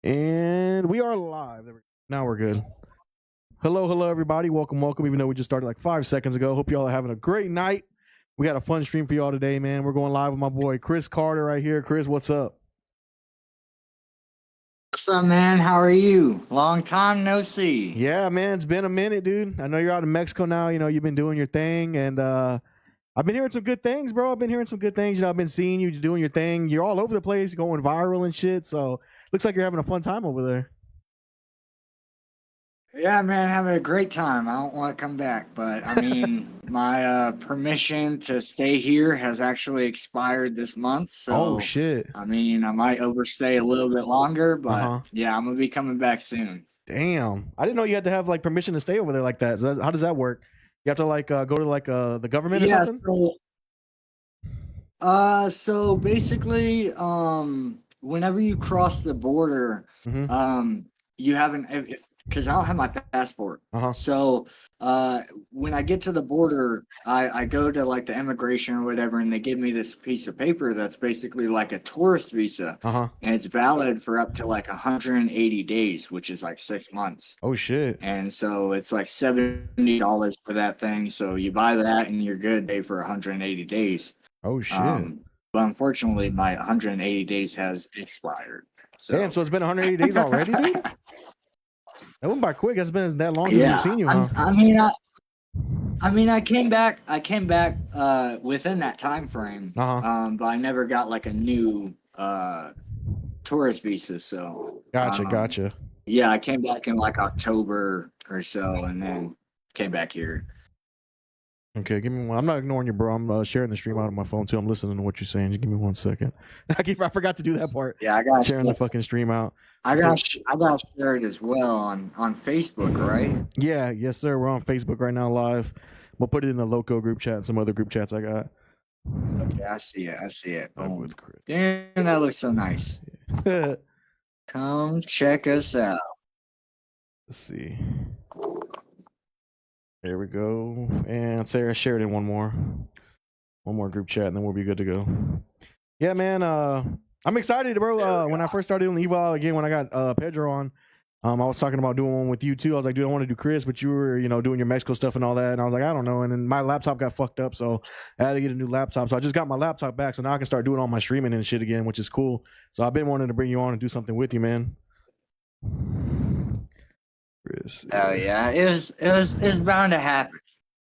And we are live. Now we're good. Hello, everybody. Welcome. Even though we just started like 5 seconds ago. Hope y'all are having a great night. We got a fun stream for y'all today, man. We're going live with my boy Chris Carter right here. Chris, what's up? What's up, man? How are you? Long time no see. Yeah, man. It's been a minute, dude. I know you're out in Mexico now. You've been doing your thing, and I've been hearing some good things, bro. I've been hearing some good things. I've been seeing you doing your thing. You're all over the place, going viral and shit. So looks like you're having a fun time over there. Yeah, man, having a great time. I don't want to come back, but I mean, my permission to stay here has actually expired this month. Oh So, shit. I mean, I might overstay a little bit longer, Uh but huh. yeah, I'm gonna be coming back soon. Damn, I didn't know you had to have like permission to stay over there like that. How does that work? You have to like go to like the government or Yeah, something? so basically, whenever you cross the border, Mm-hmm. um, you haven't, if because I don't have my passport. Uh huh. So, when I get to the border, I go to like the immigration or whatever, and they give me this piece of paper that's basically like a tourist visa, Uh huh. and it's valid for up to like 180 days, which is like 6 months. Oh shit. And so it's like $70 for that thing. So you buy that and you're good, pay for 180 days. Oh shit. Um, but unfortunately, my 180 days has expired. Damn. So, So it's been 180 days already, dude. That went by quick. It's been that long since we've yeah, seen you, I'm, huh? I mean, I, I mean, I came back. I came back within that time frame. Uh huh. But I never got like a new tourist visa. So, Gotcha. yeah, I came back in like October or so, and then came back here. Okay, give me one. I'm not ignoring you, bro. I'm sharing the stream out of my phone too. I'm listening to what you're saying. Just give me 1 second. I forgot to do that part. Yeah, I got Sharing the fucking stream out. I got shared as well on Facebook, right? Yeah, yes, sir. We're on Facebook right now live. We'll put it in the Loco group chat and some other group chats I got. Okay, I see it. I see it. Live Boom. with Chris. Damn, that looks so nice. Let's Come check us out. see. There we go. And Sarah shared in one more group chat, and then we'll be good to go. Yeah, man. I'm excited, bro. When I first started doing the Eval again, when I got Pedro on, I was talking about doing one with you too. I was like, dude, I want to do Chris, but you were, doing your Mexico stuff and all that. And I was like, I don't know. And then my laptop got fucked up, so I had to get a new laptop. So I just got my laptop back, so now I can start doing all my streaming and shit again, which is cool. So I've been wanting to bring you on and do something with you, man. Chris. Oh yeah, it was bound to happen.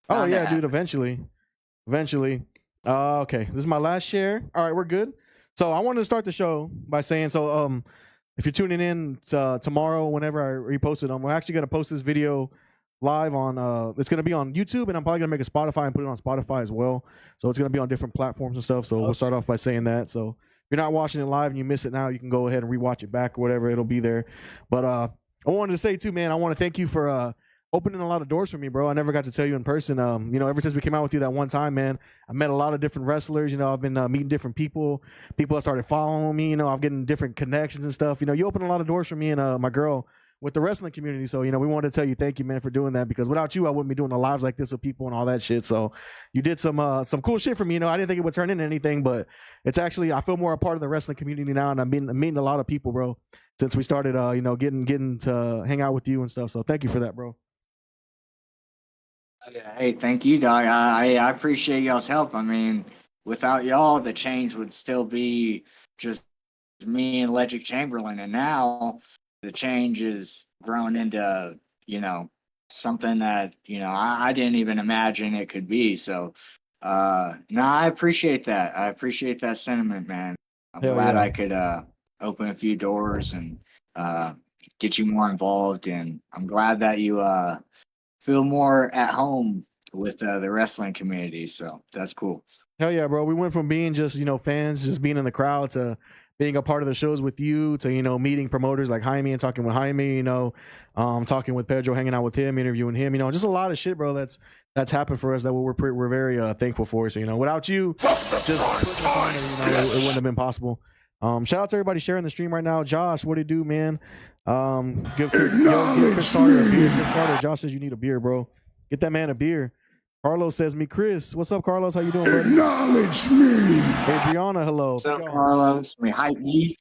Oh Bound to yeah, dude. happen. Eventually. Okay, this is my last share. All right, we're good. So I wanted to start the show by saying, if you're tuning in tomorrow, whenever I repost it, we're actually gonna post this video live on. It's gonna be on YouTube, and I'm probably gonna make a Spotify and put it on Spotify as well. So it's gonna be on different platforms and stuff. So we'll start off by saying that. So if you're not watching it live and you miss it now, you can go ahead and rewatch it back or whatever. It'll be there. But I wanted to say too, man. I want to thank you for opening a lot of doors for me, bro. I never got to tell you in person. Ever since we came out with you that one time, man, I met a lot of different wrestlers. I've been meeting different people. People that started following me. I'm getting different connections and stuff. You opened a lot of doors for me and my girl with the wrestling community. So, we wanted to tell you thank you, man, for doing that, because without you, I wouldn't be doing the lives like this with people and all that shit. So you did some cool shit for me. I didn't think it would turn into anything, but it's actually, I feel more a part of the wrestling community now, and I'm meeting a lot of people, bro, since we started, getting to hang out with you and stuff. So thank you for that, bro. Yeah, hey, thank you, dog. I appreciate y'all's help. I mean, without y'all, the change would still be just me and Legic Chamberlain, and now the change is grown into something that I didn't even imagine it could be. So, no, I appreciate that. I appreciate that sentiment, man. I'm Hell glad yeah. I could open a few doors and uh, get you more involved, and I'm glad that you feel more at home with the wrestling community. So that's cool. Hell yeah, bro. We went from being just, fans, just being in the crowd, to being a part of the shows with you, to, meeting promoters like Jaime and talking with Jaime, talking with Pedro, hanging out with him, interviewing him, just a lot of shit, bro. That's happened for us that we're very thankful for. So, without you just putting us on there, it wouldn't have been possible. Shout out to everybody sharing the stream right now. Josh, what do you do, man? Give Chris Carter a beer. Chris Carter, Josh says you need a beer, bro. Get that man a beer. Carlos says me, Chris. What's up, Carlos? How you doing, buddy? Acknowledge me. Adriana, hello. What's up, Carlos? We hype these.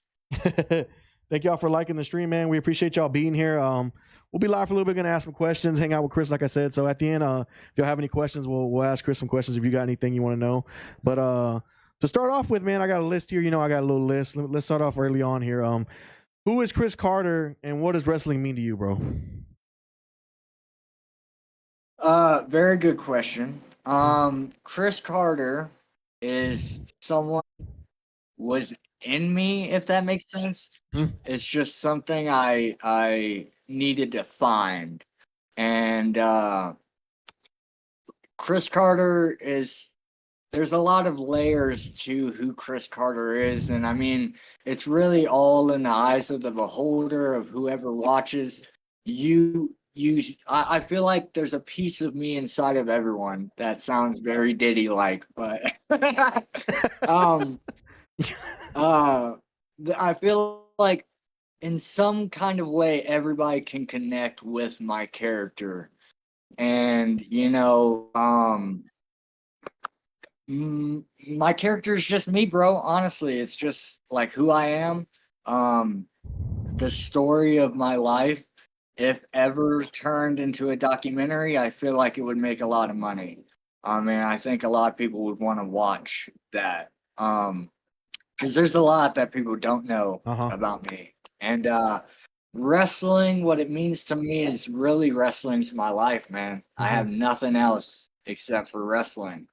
Thank y'all for liking the stream, man. We appreciate y'all being here. We'll be live for a little bit. Gonna ask some questions, hang out with Chris, like I said. So at the end, if y'all have any questions, we'll ask Chris some questions if you got anything you want to know. But to start off with, man, I got a list here. You know, I got a little list. Let's start off early on here. Who is Chris Carter, and what does wrestling mean to you, bro? Very good question. Chris Carter is someone was in me, if that makes sense. It's just something I needed to find. And Chris Carter there's a lot of layers to who Chris Carter is, and I mean, it's really all in the eyes of the beholder, of whoever watches. I feel like there's a piece of me inside of everyone. That sounds very Diddy like, but I feel like in some kind of way everybody can connect with my character. And my character is just me, bro. Honestly, it's just like who I am. The story of my life, if ever turned into a documentary, I feel like it would make a lot of money. I mean, I think a lot of people would want to watch that. Because there's a lot that people don't know about me. And wrestling, what it means to me is really wrestling's my life, man. I have nothing else except for wrestling.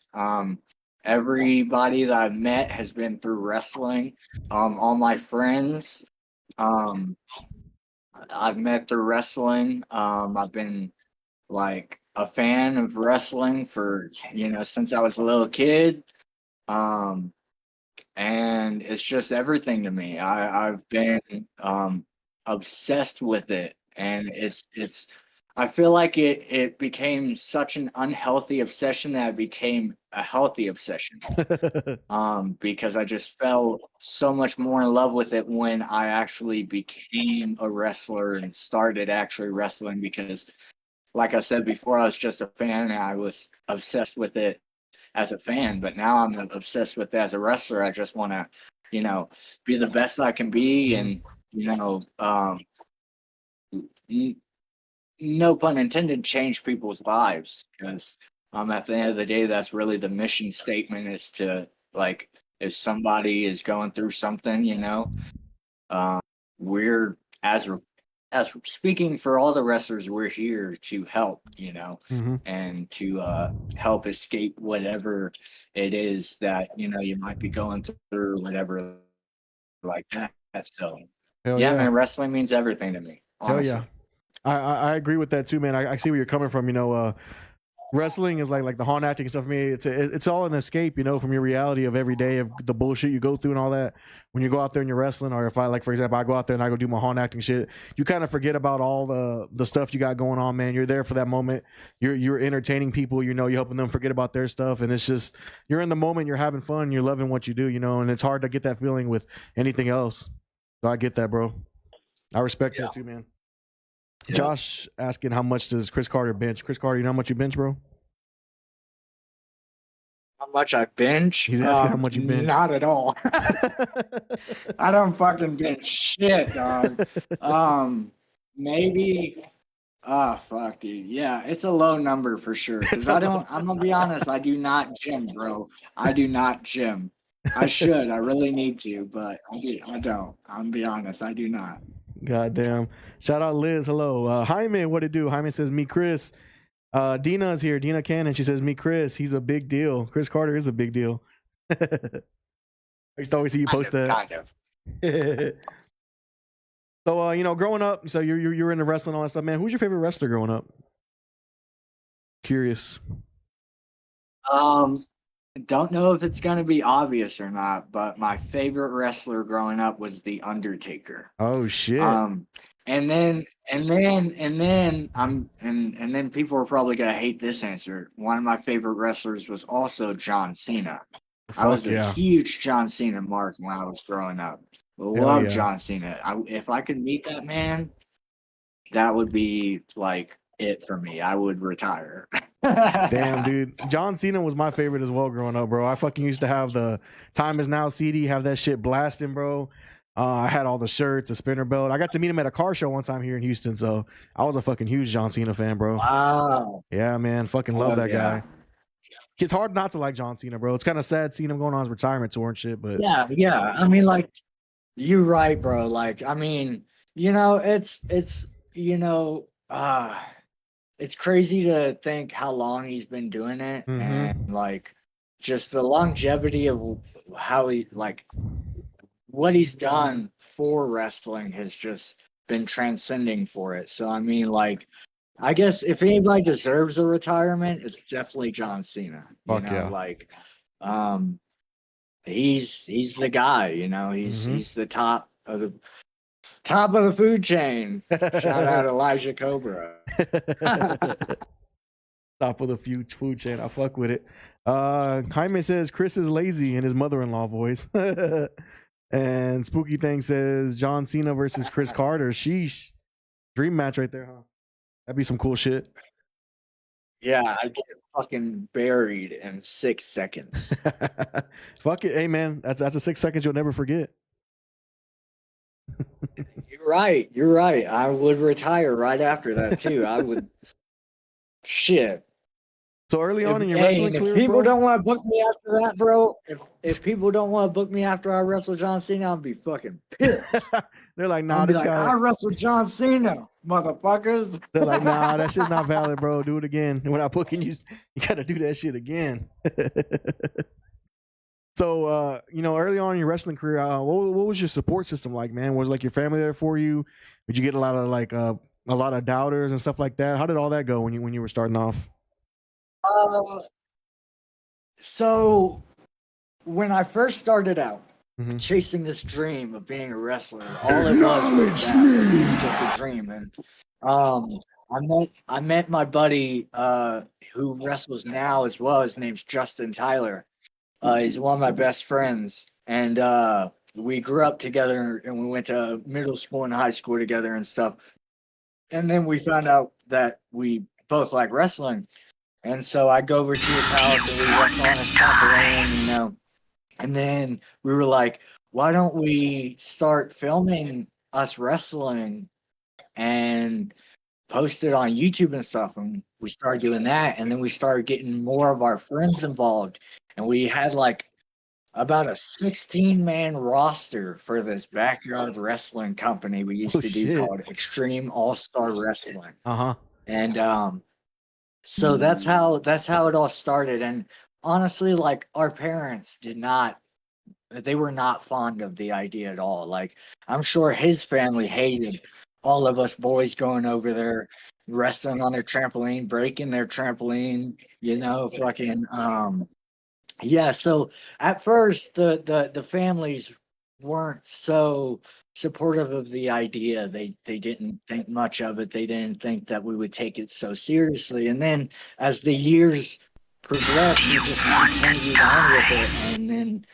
Everybody that I've met has been through wrestling. All my friends, I've met through wrestling. I've been like a fan of wrestling for, since I was a little kid. And it's just everything to me. I've been obsessed with it, and I feel like it became such an unhealthy obsession that it became a healthy obsession. Because I just fell so much more in love with it when I actually became a wrestler and started actually wrestling, because like I said before, I was just a fan and I was obsessed with it as a fan, but now I'm obsessed with it as a wrestler. I just want to, be the best I can be, and no pun intended, change people's lives. Because at the end of the day, that's really the mission statement, is to, like, if somebody is going through something, we're as speaking for all the wrestlers, we're here to help, and to help escape whatever it is that, you might be going through, whatever like that. So, yeah, man, wrestling means everything to me, honestly. Hell yeah. I agree with that too, man. I see where you're coming from. Wrestling is like the haunt acting and stuff. For me, it's all an escape, from your reality of every day, of the bullshit you go through and all that. When you go out there and you're wrestling, or if I, like, for example, I go out there and I go do my haunt acting shit, you kind of forget about all the stuff you got going on, man. You're there for that moment. You're entertaining people. You're helping them forget about their stuff, and it's just, you're in the moment. You're having fun. You're loving what you do, and it's hard to get that feeling with anything else. So I get that, bro. I respect that too, man. Yeah. Josh asking, how much does Chris Carter bench? Chris Carter, you know how much you bench, bro? How much I bench? He's asking how much you bench. Not at all. I don't fucking bench shit, dog. Maybe. Oh, fuck, dude. Yeah, it's a low number for sure. Because I'm gonna be honest, I do not gym, bro. I do not gym. I should. I really need to, but I don't. I'm gonna be honest, I do not. Goddamn. Shout out Liz. Hello. Jaime, what it do? Jaime says, me Chris. Dina is here. Dina Cannon. She says, me Chris. He's a big deal. Chris Carter is a big deal. I used to always see you post that. Kind of. So, growing up, so you're into wrestling and all that stuff, man. Who's your favorite wrestler growing up? Curious. Don't know if it's gonna be obvious or not, but my favorite wrestler growing up was The Undertaker. Oh shit. And then people are probably gonna hate this answer. One of my favorite wrestlers was also John Cena. I was a huge John Cena mark when I was growing up. Love John Cena. If I could meet that man, that would be like it for me. I would retire. Damn, dude. John Cena was my favorite as well growing up, bro. I fucking used to have the Time Is Now CD, have that shit blasting, bro. I had all the shirts, a spinner belt. I got to meet him at a car show one time here in Houston, so I was a fucking huge John Cena fan, bro. Wow. Yeah, man, fucking love that Yeah. guy. It's hard not to like John Cena, bro. It's kind of sad seeing him going on his retirement tour and shit, but Yeah. I mean, like, you're right, bro. Like, I mean, it's it's crazy to think how long he's been doing it, and mm-hmm. like just the longevity of how he like what he's done for wrestling has just been transcending for it. So I mean, like, I guess if anybody deserves a retirement, it's definitely John Cena. Fuck yeah. Like, um, he's the guy. Mm-hmm. He's the top of the food chain. Shout out Elijah Cobra. Top of the food chain. I fuck with it. Jaime says Chris is lazy in his mother-in-law voice. And Spooky Thing says John Cena versus Chris Carter. Sheesh. Dream match right there, huh? That'd be some cool shit. Yeah, I get fucking buried in 6 seconds. Fuck it. Hey man, that's a 6 seconds you'll never forget. You're right. I would retire right after that too. I would shit. So early on in your Hey, wrestling and if career, people bro, don't want to book me after that, bro, if people don't want to book me after I wrestle John Cena, I'll be fucking pissed. they're like, nah, I'll be this like, guy. I wrestled John Cena, motherfuckers. They're like, nah, that shit's not valid, bro. Do it again. And when I booking you, you gotta do that shit again. So, early on in your wrestling career, what was your support system like, man? Was like your family there for you? Did you get a lot of doubters and stuff like that? How did all that go when you were starting off? Uh, so when I first started out Mm-hmm. chasing this dream of being a wrestler, all it was just a dream. And I met my buddy who wrestles now as well. His name's Justin Tyler. He's one of my best friends, and we grew up together, and we went to middle school and high school together and stuff. And then we found out that we both like wrestling, and so I go over to his house and we wrestle on his trampoline. And then we were like, why don't we start filming us wrestling and post it on YouTube and stuff? And we started doing that, and then we started getting more of our friends involved, and we had like about a 16-man roster for this backyard wrestling company we used to do called Extreme All-Star Wrestling. Uh-huh. And so that's how it all started. And honestly, like, our parents they were not fond of the idea at all. Like, I'm sure his family hated all of us boys going over there wrestling on their trampoline, breaking their trampoline, fucking yeah. So at first the families weren't so supportive of the idea. They didn't think much of it. They didn't think that we would take it so seriously. And then as the years progressed, we just continued on with it, and then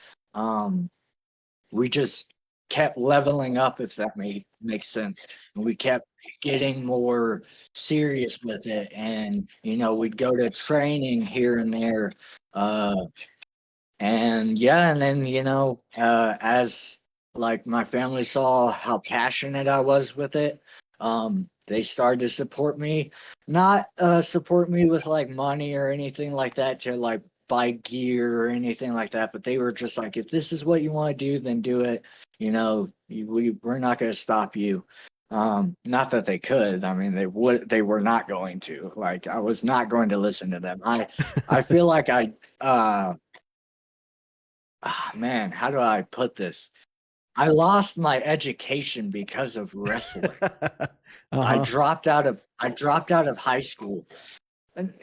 we just kept leveling up, if that makes sense. And we kept getting more serious with it, and we'd go to training here and there, and yeah, and then as like my family saw how passionate I was with it, they started to support me. Not support me with like money or anything like that to like buy gear or anything like that, but they were just like, if this is what you want to do, then do it. We're not going to stop you. Not that they could. I mean, they were not going to. Like, I was not going to listen to them. I feel like man, how do I put this? I lost my education because of wrestling. I dropped out of high school. And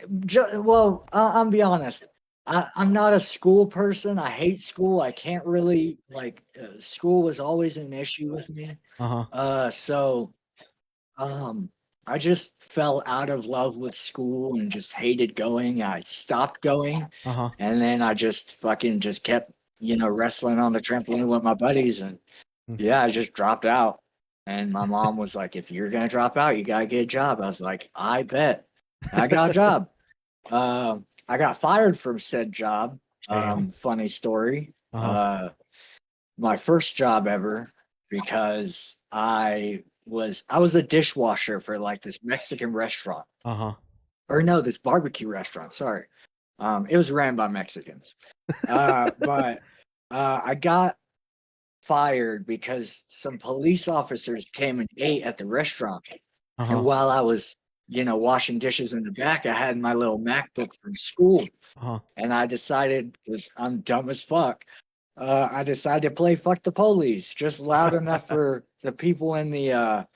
I'll be honest. I'm not a school person. I hate school. I can't really school was always an issue with me. So I just fell out of love with school and just hated going. I stopped going, and then I just fucking just kept wrestling on the trampoline with my buddies, and yeah, I just dropped out. And my mom was like, if you're going to drop out, you got to get a job. I was like, I bet. I got a job. I got fired from said job. Funny story. My first job ever. because I was a dishwasher for like this Mexican restaurant. Or no, this barbecue restaurant. Sorry. It was ran by Mexicans. But I got fired because some police officers came and ate at the restaurant. And while I was, washing dishes in the back, I had my little MacBook from school. And I decided, because I'm dumb as fuck, I decided to play "Fuck the Police" just loud enough for the people in the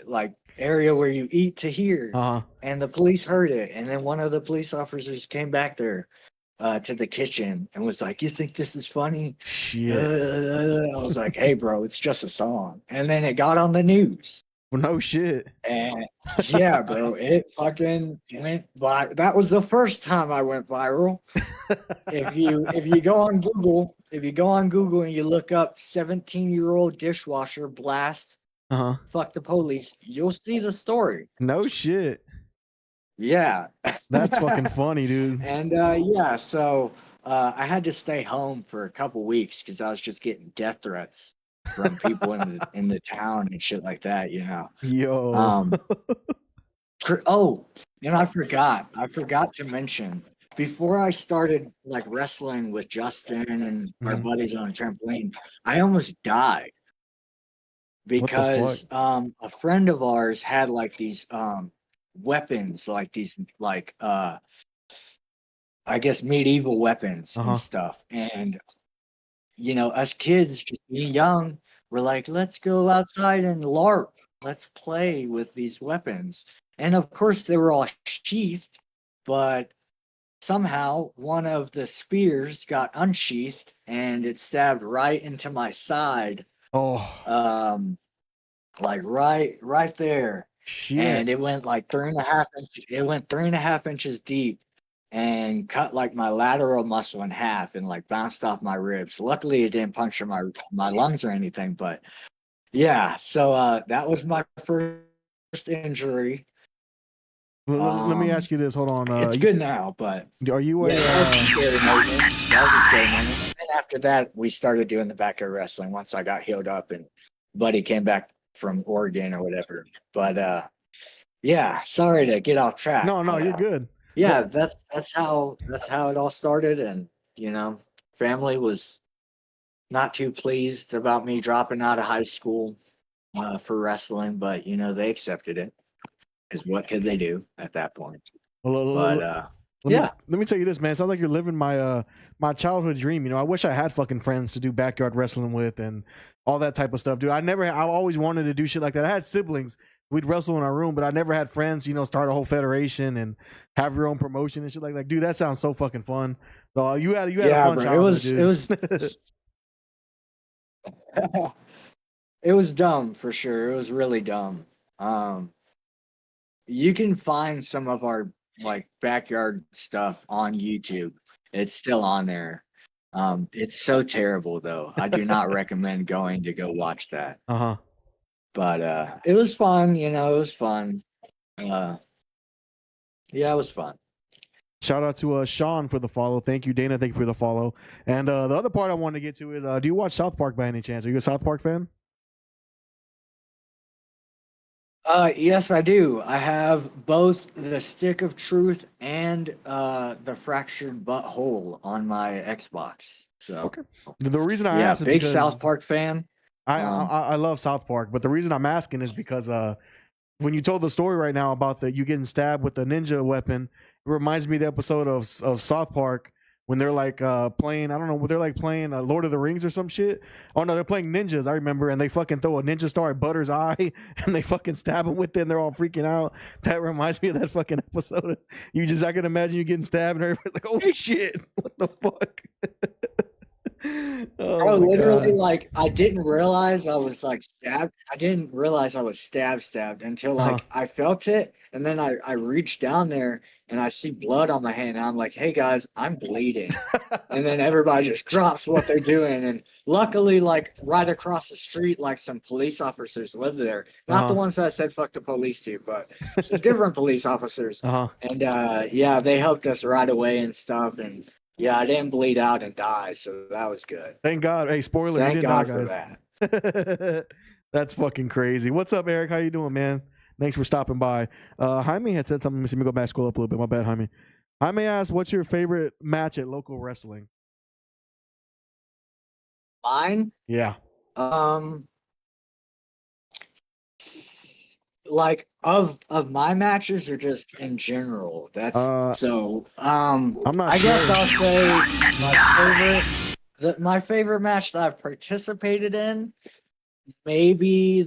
like area where you eat to hear. And the police heard it, and then one of the police officers came back there to the kitchen and was like, "You think this is funny?" Shit. I was like, "Hey, bro, it's just a song." And then it got on the news. Well, no shit. And yeah, bro, it fucking went viral. That was the first time I went viral. If you go on Google, and you look up 17-year-old dishwasher blast "Fuck the Police," you'll see the story. No shit. Yeah. That's fucking funny, dude. And yeah, so I had to stay home for a couple weeks because I was just getting death threats from people in the town and shit like that, Yo. Oh, and I forgot to mention, before I started like wrestling with Justin and our buddies on a trampoline, I almost died because a friend of ours had like these weapons, like these like I guess medieval weapons and stuff. And us kids just being young, we're like, let's go outside and LARP. Let's play with these weapons. And of course they were all sheathed, but somehow one of the spears got unsheathed and it stabbed right into my side. Like right there. Shit. And it went like 3.5 inches. It went 3.5 inches deep and cut like my lateral muscle in half and like bounced off my ribs. Luckily it didn't puncture my lungs or anything, but yeah, so that was my first injury. Let me ask you this. Hold on. It's good now, but are you that was a scary moment. And after that, we started doing the backyard wrestling once I got healed up and Buddy came back from Oregon or whatever. But yeah, sorry to get off track. No, you're good. Yeah, that's how it all started, and family was not too pleased about me dropping out of high school for wrestling, but they accepted it. Because what could they do at that point? Let me tell you this, man. It sounds like you're living my my childhood dream. I wish I had fucking friends to do backyard wrestling with and all that type of stuff, dude. I always wanted to do shit like that. I had siblings. We'd wrestle in our room, but I never had friends, start a whole federation and have your own promotion and shit like that. Dude, that sounds so fucking fun. So you had a fun childhood, dude. It was dumb for sure. It was really dumb. You can find some of our like backyard stuff on YouTube. It's still on there. It's so terrible though. I do not recommend going to go watch that. But it was fun, it was fun. Yeah, it was fun. Shout out to Sean for the follow. Thank you, Dana. Thank you for the follow. And the other part I wanted to get to is, do you watch South Park by any chance? Are you a South Park fan? Yes, I do. I have both the Stick of Truth and the Fractured Butthole on my Xbox. So okay. The reason I asked is big because South Park fan. I love South Park, but the reason I'm asking is because when you told the story right now about you getting stabbed with the ninja weapon, it reminds me of the episode of South Park when they're like playing, I don't know, they're like playing Lord of the Rings or some shit. Oh no, they're playing ninjas, I remember, and they fucking throw a ninja star at Butter's eye and they fucking stab him with it and they're all freaking out. That reminds me of that fucking episode. I can imagine you getting stabbed and everybody's like, oh shit, what the fuck? Oh, literally, God. Like, I didn't realize I was like stabbed. I didn't realize I was stabbed until like I felt it, and then I reached down there and I see blood on my hand, and I'm like, "Hey guys, I'm bleeding," and then everybody just drops what they're doing, and luckily, like right across the street, like some police officers live there, not the ones that said "fuck the police" to, but some different police officers, and yeah, they helped us right away and stuff, and. Yeah, I didn't bleed out and die, so that was good. Thank God. Hey, spoiler, Thank you didn't God die, for guys. That's fucking crazy. What's up, Eric? How you doing, man? Thanks for stopping by. Jaime had said something. Let me go back, scroll up a little bit. My bad, Jaime. Jaime asked, "What's your favorite match at local wrestling?" Mine, Yeah. um, like of my matches or just in general. That's I'm so. not I guess sure. I'll say my favorite match that I've participated in, maybe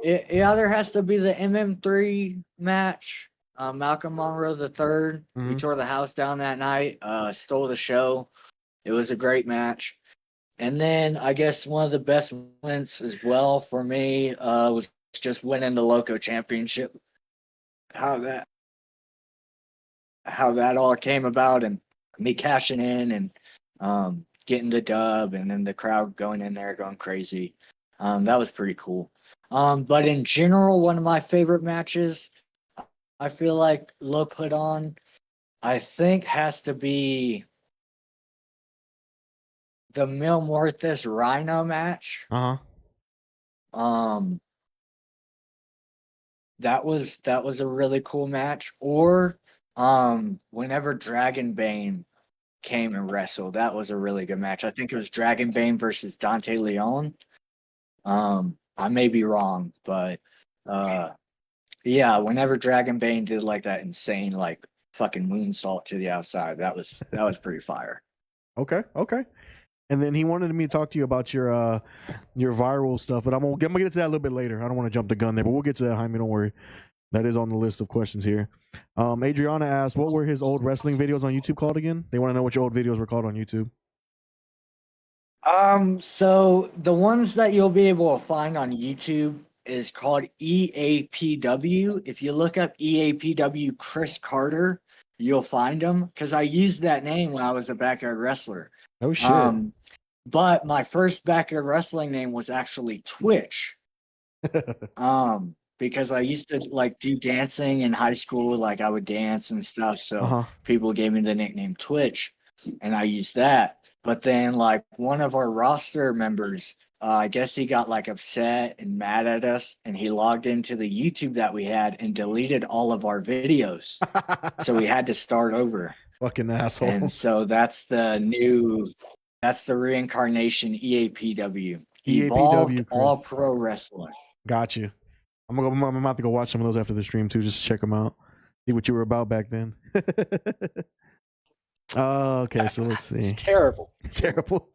it either has to be the MM3 match. Malcolm Monroe the third. He Mhm. tore the house down that night. Stole the show. It was a great match. And then I guess one of the best wins as well for me was just winning the Loco Championship. How that how that all came about, and me cashing in and getting the dub, and then the crowd going in there going crazy. That was pretty cool. But in general, one of my favorite matches I feel like Lo put on, I think, has to be the Mil Muertes Rhino match. Uh Um, that was a really cool match. Or whenever Dragonbane came and wrestled, that was a really good match. I think it was Dragonbane versus Dante Leon. I may be wrong, but yeah, whenever Dragonbane did like that insane like fucking moonsault to the outside, that was pretty fire. huh. Okay. And then he wanted me to talk to you about your viral stuff, but I'm gonna get to that a little bit later. I don't want to jump the gun there, but we'll get to that, Jaime. Don't worry. That is on the list of questions here. Adriana asked, "What were his old wrestling videos on YouTube called again?" They want to know what your old videos were called on YouTube. So the ones that you'll be able to find on YouTube is called EAPW. If you look up EAPW Chris Carter, you'll find them because I used that name when I was a backyard wrestler. Oh shit. Um, but my first backyard wrestling name was actually Twitch. Because I used to like do dancing in high school, like I would dance and stuff. Uh So huh. people gave me the nickname Twitch, and I used that. But then, like one of our roster members, I guess he got like upset and mad at us, and he logged into the YouTube that we had and deleted all of our videos. So we had to start over. Fucking And asshole. so that's the reincarnation EAPW, Evolved EAPW, All Chris. Pro Wrestling. Got you. I'm about to go watch some of those after the stream too, just to check them out. See what you were about back then. Okay, so let's see. Terrible. Terrible.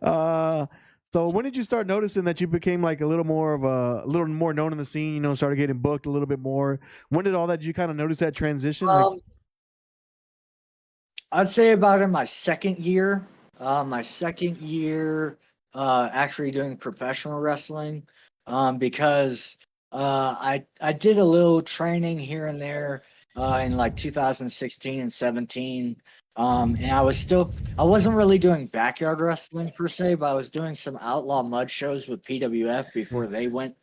uh, so when did you start noticing that you became like a little more known in the scene? You know, started getting booked a little bit more. When did all that you kind of notice that transition? Like, Um, I'd say about in my second year. My second year, actually doing professional wrestling, because I did a little training here and there in like 2016 and 17. And I wasn't really doing backyard wrestling per se, but I was doing some outlaw mud shows with PWF before they went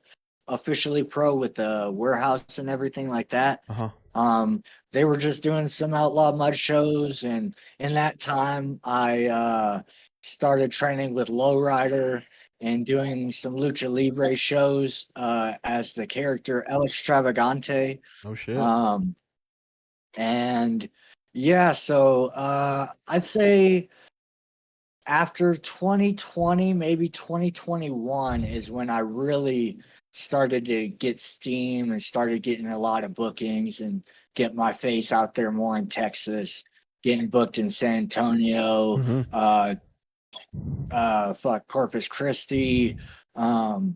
officially pro with the warehouse and everything like that. uh huh. Um, they were just doing some outlaw mud shows, and in that time, I started training with Lowrider and doing some Lucha Libre shows as the character El Extravagante. Oh shit. Um, and yeah, so I'd say after 2020, maybe 2021 is when I really started to get steam and started getting a lot of bookings and get my face out there more in Texas, getting booked in San Antonio, Mm-hmm. Corpus Christi, um,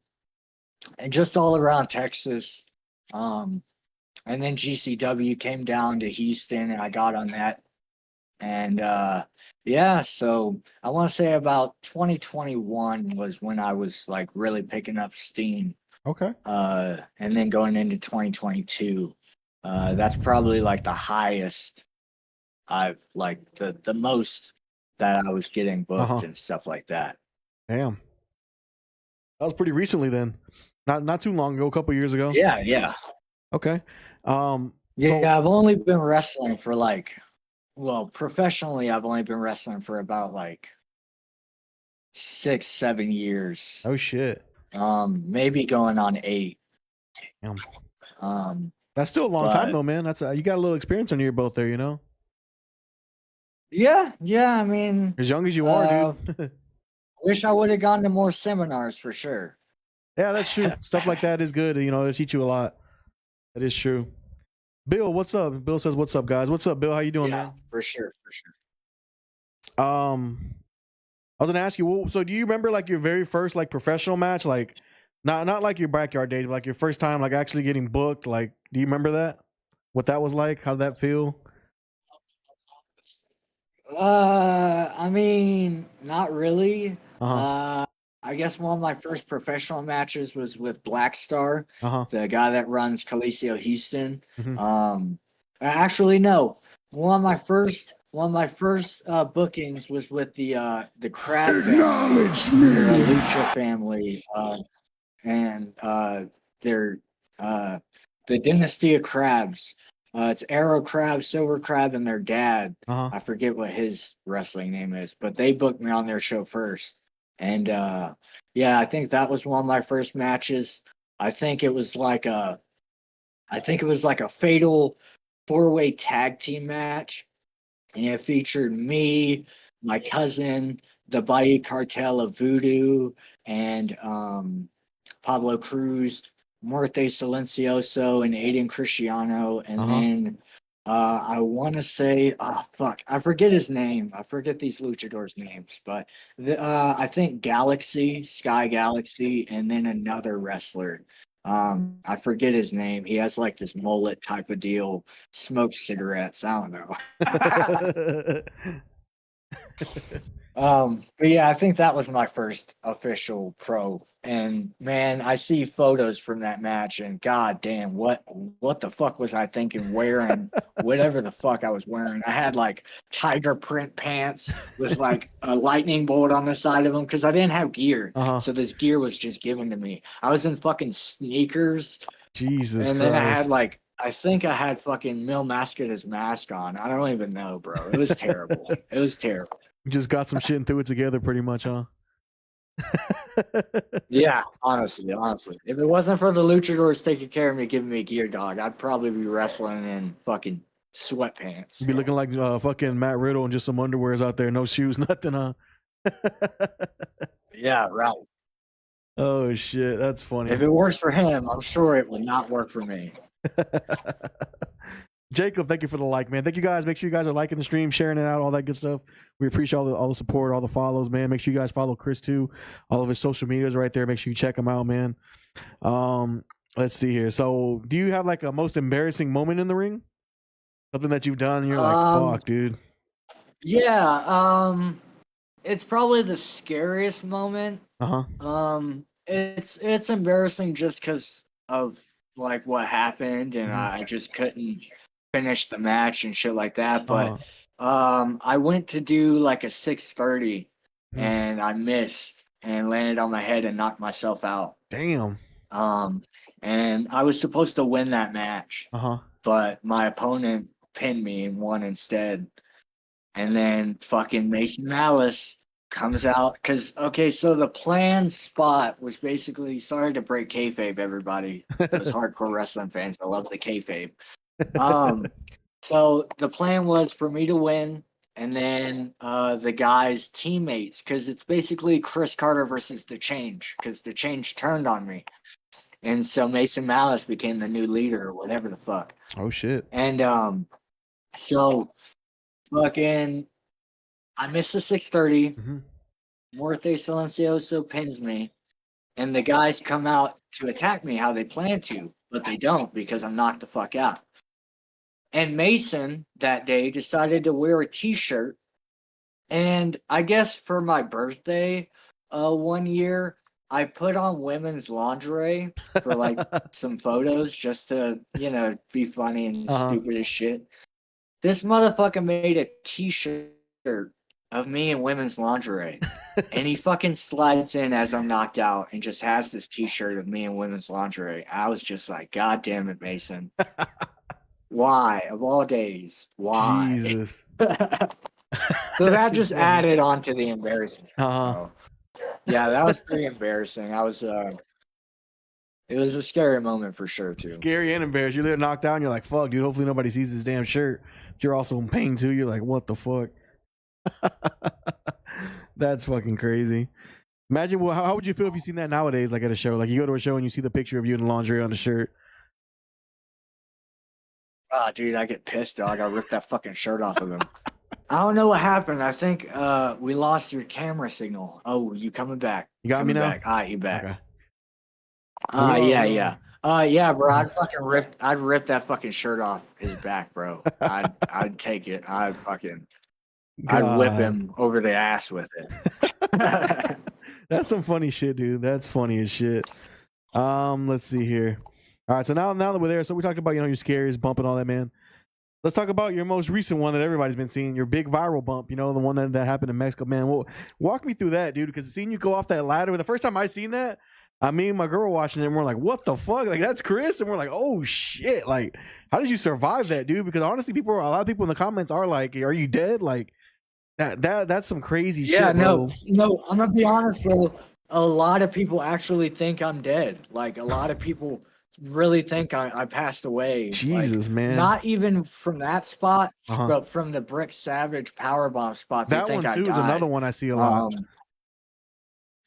and just all around Texas. Um, and then GCW came down to Houston, and I got on that. And yeah, so I want to say about 2021 was when I was like really picking up steam. Okay. And then going into 2022, that's probably like the highest I've like the most that I was getting Uh booked huh. and stuff like that. Damn. That was pretty recently then. Not too long ago. A couple years ago. Yeah, yeah. Okay. So Yeah, I've only been wrestling for like well, professionally, I've only been wrestling for about like 6, 7 years. Oh shit. Maybe going on 8. Damn. Um, That's still a long time but though, man. That's you got a little experience under your belt there, you know. yeah, I mean, As young as you are, dude. wish I would have gone to more seminars for sure. Yeah, that's true. Stuff like that is good. You know, it'll teach you a lot. That is true. Bill, what's up? Bill says, "What's up, guys? What's up, Bill? How you doing, Yeah, man?" for sure, for sure. I was gonna ask you. Well, so, do you remember like your very first like professional match? Like, not like your backyard days, but like your first time like actually getting booked. Like, do you remember that? What that was like? How did that feel? I mean, not really. Uh huh. I guess one of my first professional matches was with Black Star, Uh huh. the guy that runs Coliseo Houston. Hmm. Actually, no. One of my first bookings was with the Crab family. They're a lucha family, and they're uh, the Dynasty of Crabs. It's Arrow Crab, Silver Crab, and their dad. Uh huh. I forget what his wrestling name is, but they booked me on their show first. And yeah, I think that was one of my first matches. I think it was like a I think it was like a fatal 4-way tag team match. And it featured me, my cousin, the Bayou Cartel of Voodoo, and Pablo Cruz, Muerte Silencioso, and Aiden Cristiano. Uh And huh. then I want to say, oh, fuck, I forget his name. I forget these luchadors' names, but I think Galaxy, Sky Galaxy, and then another wrestler. I forget his name. He has like this mullet type of deal, smokes cigarettes. I don't know. But yeah, I think that was my first official pro. And man, I see photos from that match, and god damn, what the fuck was I thinking wearing whatever the fuck I was wearing? I had like tiger print pants with like a lightning bolt on the side of them because I didn't have gear. Uh huh. So this gear was just given to me. I was in fucking sneakers, Jesus and then I had Christ! like I think I had fucking Mil Mascata's mask on. I don't even know, bro. It was terrible. It was terrible. You just got some shit and threw it together, pretty much, huh? Yeah, honestly. If it wasn't for the luchadors taking care of me, giving me a gear dog, I'd probably be wrestling in fucking sweatpants. Be looking like fucking Matt Riddle and just some underwears out there, no shoes, nothing, huh? Yeah, right. Oh shit, that's If funny. it works for him, I'm sure it would not work for me. Jacob, thank you for the like, man. Thank you guys. Make sure you guys are liking the stream, sharing it out, all that good stuff. We appreciate all the support, all the follows, man. Make sure you guys follow Chris too. All of his social medias right there. Make sure you check him out, man. Um, let's see here. So, do you have like a most embarrassing moment in the ring? Something that you've done and you're like, Um, fuck, dude. yeah, it's probably the scariest moment. Uh huh. It's embarrassing just because of like what happened, and Mm-hmm. I just couldn't finish the match and shit like that. Uh But huh. I went to do like a 630, Mm-hmm. and I missed and landed on my head and knocked myself out. Damn. Um, and I was supposed to win that match, Uh huh. but my opponent pinned me and won instead. And then fucking Mason Malice comes out because okay, so the planned spot was basically sorry to break kayfabe, everybody. Those hardcore wrestling fans, I love the kayfabe. Um, so the plan was for me to win, and then the guys' teammates, because it's basically Chris Carter versus the Change, because the Change turned on me, and so Mason Malice became the new leader or whatever the fuck. Oh shit. And so fucking I missed the 630. Mm-hmm. Muerte Silencioso pins me, and the guys come out to attack me how they plan to, but they don't because I'm knocked the fuck out. And Mason that day decided to wear a t-shirt, and I guess for my birthday, one year I put on women's lingerie for like some photos just to, be funny and Uh huh. stupid as shit. This motherfucker made a t-shirt of me in women's lingerie. And he fucking slides in as I'm knocked out and just has this t-shirt of me in women's lingerie. I was just like, God damn it, Mason. Why? Of all days, why? Jesus. So that shit's just funny. added on to the embarrassment. Uh-huh. Yeah, that was pretty embarrassing. It was a scary moment for sure too. Scary and embarrassed. You're there knocked out and you're like, fuck, dude, hopefully nobody sees this damn shirt. But you're also in pain too. You're like, what the fuck? That's fucking crazy. Imagine how would you feel if you seen that nowadays, like at a show? Like you go to a show and you see the picture of you in lingerie on the shirt. Ah, dude, I get pissed, dog. I ripped that fucking shirt off of him. I don't know what happened. I think we lost your camera signal. Oh, you coming back? You got me Coming now? back. All right, you back. Okay. Yeah, We yeah. Yeah, bro. I'd rip that fucking shirt off his back, bro. I'd take it. I'd whip God. him over the ass with it. That's some funny shit, dude. That's funny as shit. Let's see here. All right, so now that we're there, so we talked about your scaries, bump and all that, man. Let's talk about your most recent one that everybody's been seeing, your big viral bump. The one that happened in Mexico, man. Well, walk me through that, dude. Because seeing you go off that ladder, the first time I seen that, me and my girl watching it, and we're like, "What the fuck? Like that's Chris," and we're like, "Oh shit! Like, how did you survive that, dude?" Because honestly, a lot of people in the comments are like, "Are you dead?" Like that's some crazy shit, bro. No. I'm gonna be honest, bro. A lot of people actually think I'm dead. Like a lot of people really think I passed away. Jesus, like, man. Not even from that spot, Uh-huh. but from the Brick Savage powerbomb spot. They That think one I too is died. another one I see a lot.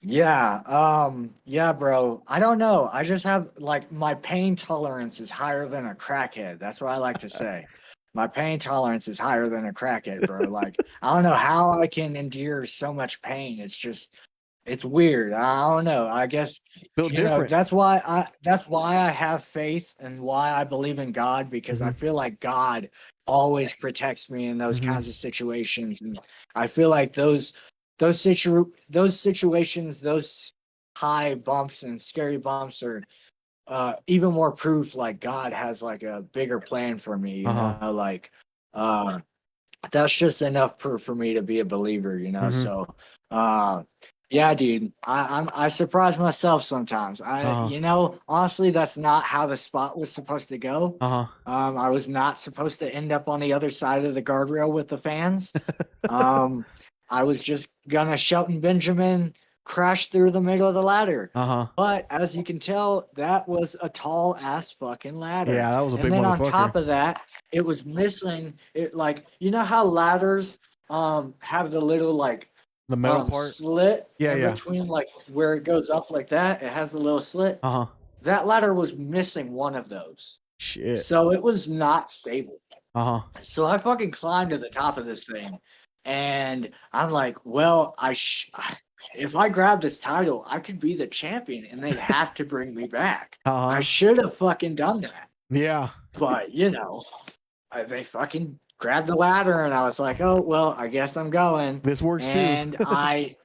Yeah, bro. I don't know. I just have like my pain tolerance is higher than a crackhead. That's what I like to say. My pain tolerance is higher than a crackhead, bro. Like I don't know how I can endure so much pain. It's weird. I don't know. I guess Built different. that's why I have faith and why I believe in God, because I feel like God always protects me in those kinds of situations, and I feel like those situations, those high bumps and scary bumps are even more proof like God has like a bigger plan for me, like that's just enough proof for me to be a believer, So yeah, dude, I surprise myself sometimes. Honestly, that's not how the spot was supposed to go. I was not supposed to end up on the other side of the guardrail with the fans. I was just gonna Shelton Benjamin crash through the middle of the ladder. But as you can tell, that was a tall ass fucking ladder. Yeah, that was a big and then motherfucker. on top of that, it was missing it, like, you know how ladders have the little like the metal part slit in between, like where it goes up like that. It has a little slit. That ladder was missing one of those. Shit. So it was not stable. So I fucking climbed to the top of this thing, and I'm like, well, if I grab this title, I could be the champion, and they'd have to bring me back. I should have fucking done that. Yeah. But they fucking grabbed the ladder, and I was like, oh well, I guess I'm going. This works too. And I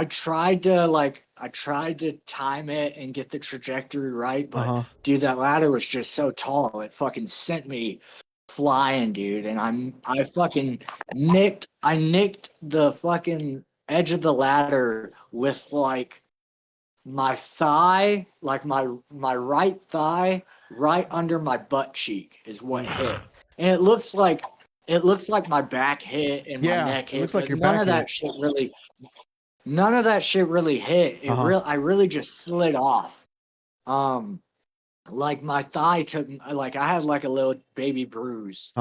tried to time it and get the trajectory right, but dude, that ladder was just so tall, it fucking sent me flying, dude. And I fucking nicked the fucking edge of the ladder with like my thigh, like my right thigh, right under my butt cheek is what hit. And it looks like my back hit and my neck hit. It looks like your none back of that shit really hit. I really just slid off. Like my thigh took, like I had like a little baby bruise.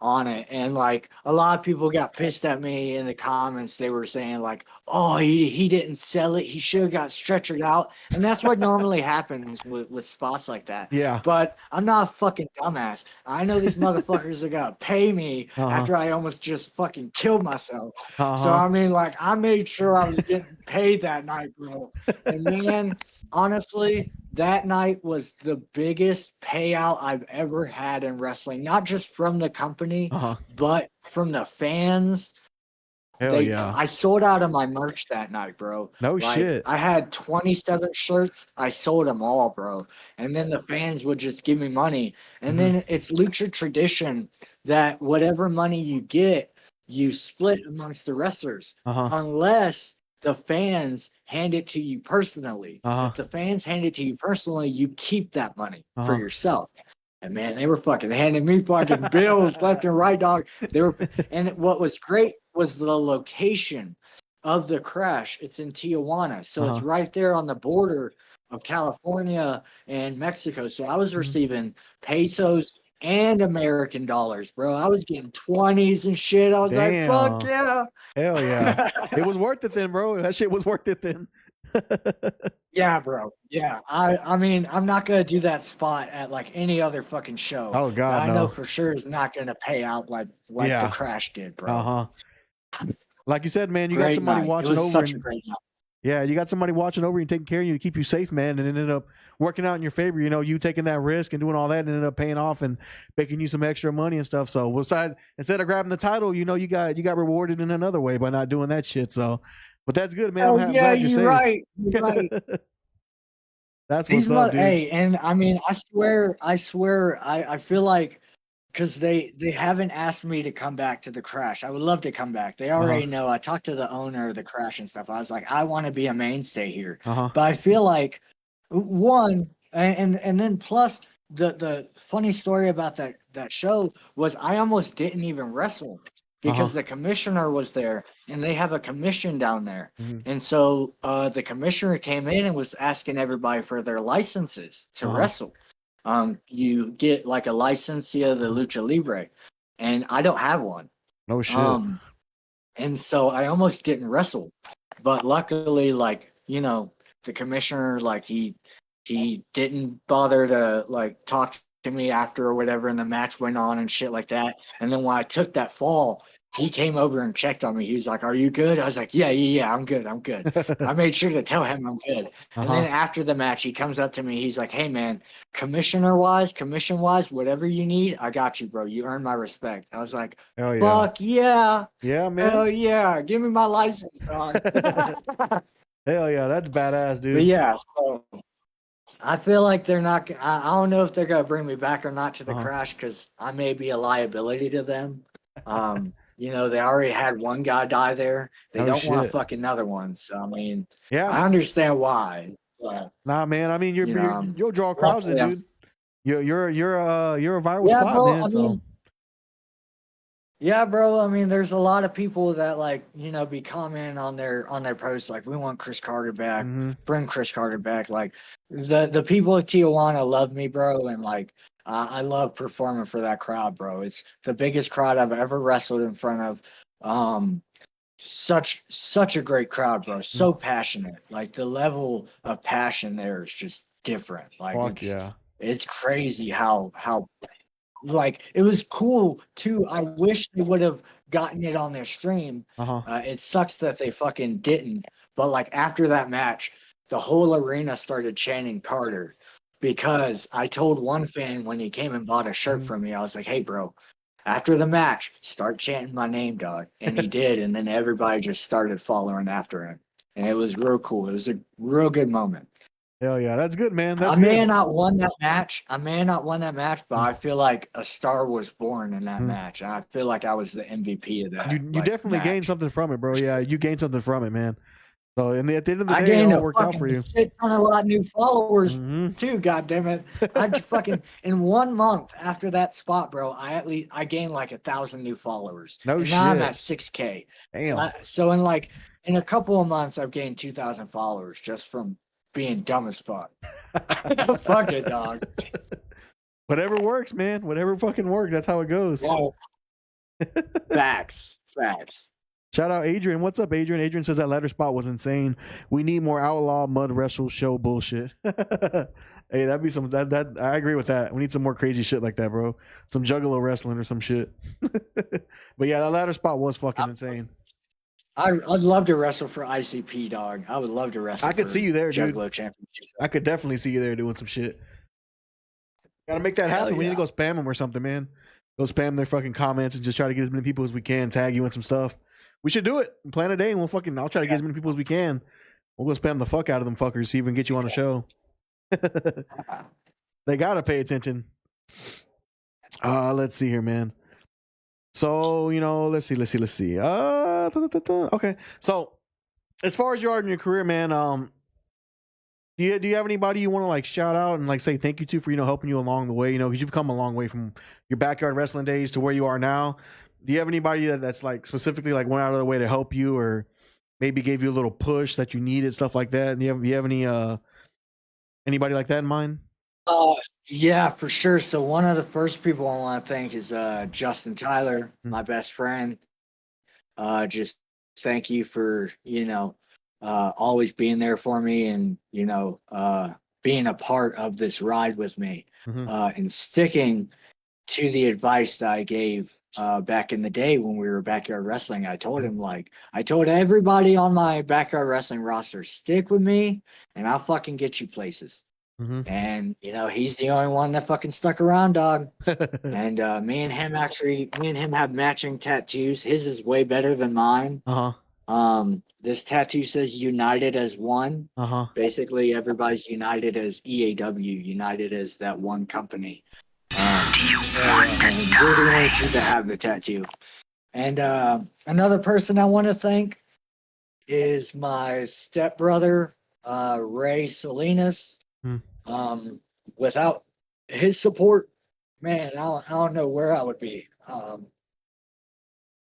On it, and like a lot of people got pissed at me in the comments. They were saying like, oh, he didn't sell it, he should have got stretchered out. And that's what normally happens with spots like that. Yeah. But I'm not a fucking dumbass. I know these motherfuckers are gonna pay me after I almost just fucking killed myself. So I mean, like, I made sure I was getting paid that night, bro. And man, honestly, that night was the biggest payout I've ever had in wrestling. Not just from the company, but from the fans. Hell yeah. I sold out of my merch that night, bro. No shit. I had 27 shirts. I sold them all, bro. And then the fans would just give me money. And then it's lucha tradition that whatever money you get, you split amongst the wrestlers. Unless the fans hand it to you personally. If the fans hand it to you personally, you keep that money for yourself. And man, they were fucking handing me fucking bills left and right, dog. They were, and what was great was the location of the crash. It's in Tijuana, so it's Uh-huh. right there on the border of California and Mexico. So I was Mhm. receiving pesos and American dollars, bro. I was getting 20s and shit. I was like, fuck Damn. yeah. Hell yeah. It was worth it then, bro. That shit was worth it then. Yeah, bro. Yeah. I mean, I'm not gonna do that spot at like any other fucking show Oh that God, I know no. for sure is not gonna pay out like the Yeah. crash did, bro. Uh-huh. Like you said, man, you got Great somebody night. It watching was over such a and great night. yeah, you got somebody watching over you and taking care of you to keep you safe, man, and it ended up working out in your favor. You know, you taking that risk and doing all that ended up paying off and making you some extra money and stuff. So instead of grabbing the title, you know, you got rewarded in another way by not doing that shit. So but that's good, man. Oh I'm yeah, glad you're you're safe. right. You're right. That's what's up, dude. Hey, and I mean, I swear, I feel like because they haven't asked me to come back to the crash. I would love to come back. They Uh-huh. already know. I talked to the owner of the crash and stuff. I was like, I want to be a mainstay here. Uh-huh. But I feel like one and then plus the funny story about that show was I almost didn't even wrestle Uh-huh. because the commissioner was there and they have a commission down there. Mhm. And so the commissioner came in and was asking everybody for their licenses to Uh-huh. wrestle. You get like a license via the Mhm. Lucha Libre, and I don't have one. No shit. Um, and so I almost didn't wrestle, but luckily, like the commissioner, like he didn't bother to like talk to me after or whatever, and the match went on and shit like that. And then when I took that fall, he came over and checked on me. He was like, "Are you good?" I was like, "Yeah, I'm good, I'm good." I made sure to tell him I'm good. And then Uh-huh. after the match, he comes up to me. He's like, "Hey man, commission wise, whatever you need, I got you, bro. You earned my respect." I was like, Hell yeah. "Fuck yeah." Yeah, Hell man. yeah, give me my license, dog. But Hell yeah, that's badass, dude. yeah, so I feel like they're not. I don't know if they're gonna bring me back or not to the Uh-huh. crash because I may be a liability to them. They already had one guy die there. They No don't want to shit. fuck another one. So I mean, Yeah. I understand why. But Nah, man. I mean, you'll draw crowds in, luckily, dude. You're a viral yeah, spot, bro. man. I So mean, yeah, bro. I mean, there's a lot of people that like, be commenting on their posts like, we want Chris Carter back, hmm bring Chris Carter back. Like, the people of Tijuana love me, bro, and like, I love performing for that crowd, bro. It's the biggest crowd I've ever wrestled in front of. Um, such a great crowd, bro. So passionate. Like the level of passion there is just different. Like fuck yeah. it's crazy how like it was cool too. I wish they would have gotten it on their stream. Uh-huh. It sucks that they fucking didn't. But like after that match, the whole arena started chanting Carter because I told one fan when he came and bought a shirt Mhm. from me, I was like, "Hey, bro, after the match, start chanting my name, dog." And he did, and then everybody just started following after him, and it was real cool. It was a real good moment. Hell yeah. That's good, man. I That's may have good. not won that match. I may have not won that match, but I Mhm. feel like a star was born in that Mhm. match. I feel like I was the MVP of that You like definitely gained match. something from it, bro. Yeah, you gained something from it, man. So at the end of the I day, it gained all a worked out for fucking you. shit ton of lot new followers hmm too. God damn it! I just fucking in 1 month after that spot, bro. I gained like 1,000 new followers, No and now I'm shit. at 6K. Damn. So in a couple of months, I've gained 2,000 followers just from being dumb as fuck. Fuck it, dog. Whatever works, man. Whatever fucking works. That's how it goes. Well, facts. Shout out Adrian. What's up, Adrian? Adrian says that ladder spot was insane. We need more outlaw mud wrestle show bullshit. Hey, that'd be some that I agree with that. We need some more crazy shit like that, bro. Some juggalo wrestling or some shit. But yeah, that ladder spot was fucking insane. I'd love to wrestle for ICP, dog. I would love to I wrestle could see for you there, dude. Juggalo Championship. I could definitely see you there doing some shit. Gotta make that Hell happen. We need to yeah. go spam them or something, man. Go spam their fucking comments and just try to get as many people as we can. Tag you in some stuff. We should do it. Plan a day and I'll try to get as many people as we can. We'll go spam the fuck out of them fuckers, see if we can get you on the show. They gotta pay attention. Let's see here, man. So, let's see. Okay. So as far as you are in your career, man, Do you have anybody you want to like shout out and like say thank you to for helping you along the way? Because you've come a long way from your backyard wrestling days to where you are now. Do you have anybody that's like specifically like went out of the way to help you or maybe gave you a little push that you needed, stuff like that? Do you have any anybody like that in mind? Uh, yeah, for sure. So one of the first people I want to thank is Justin Tyler, my best friend. Just thank you for always being there for me and being a part of this ride with me Mm-hmm. and sticking to the advice that I gave back in the day when we were backyard wrestling. I told him, like, I told everybody on my backyard wrestling roster, stick with me and I'll fucking get you places. Mm-hmm. And he's the only one that fucking stuck around, dog. And me and him have matching tattoos. His is way better than mine. Uh-huh. This tattoo says united as one. Uh-huh. Basically, everybody's united as EAW, united as that one company. And we're the only two that have the tattoo. And another person I want to thank is my stepbrother, Ray Salinas. Mm. Without his support, man, I don't know where I would be.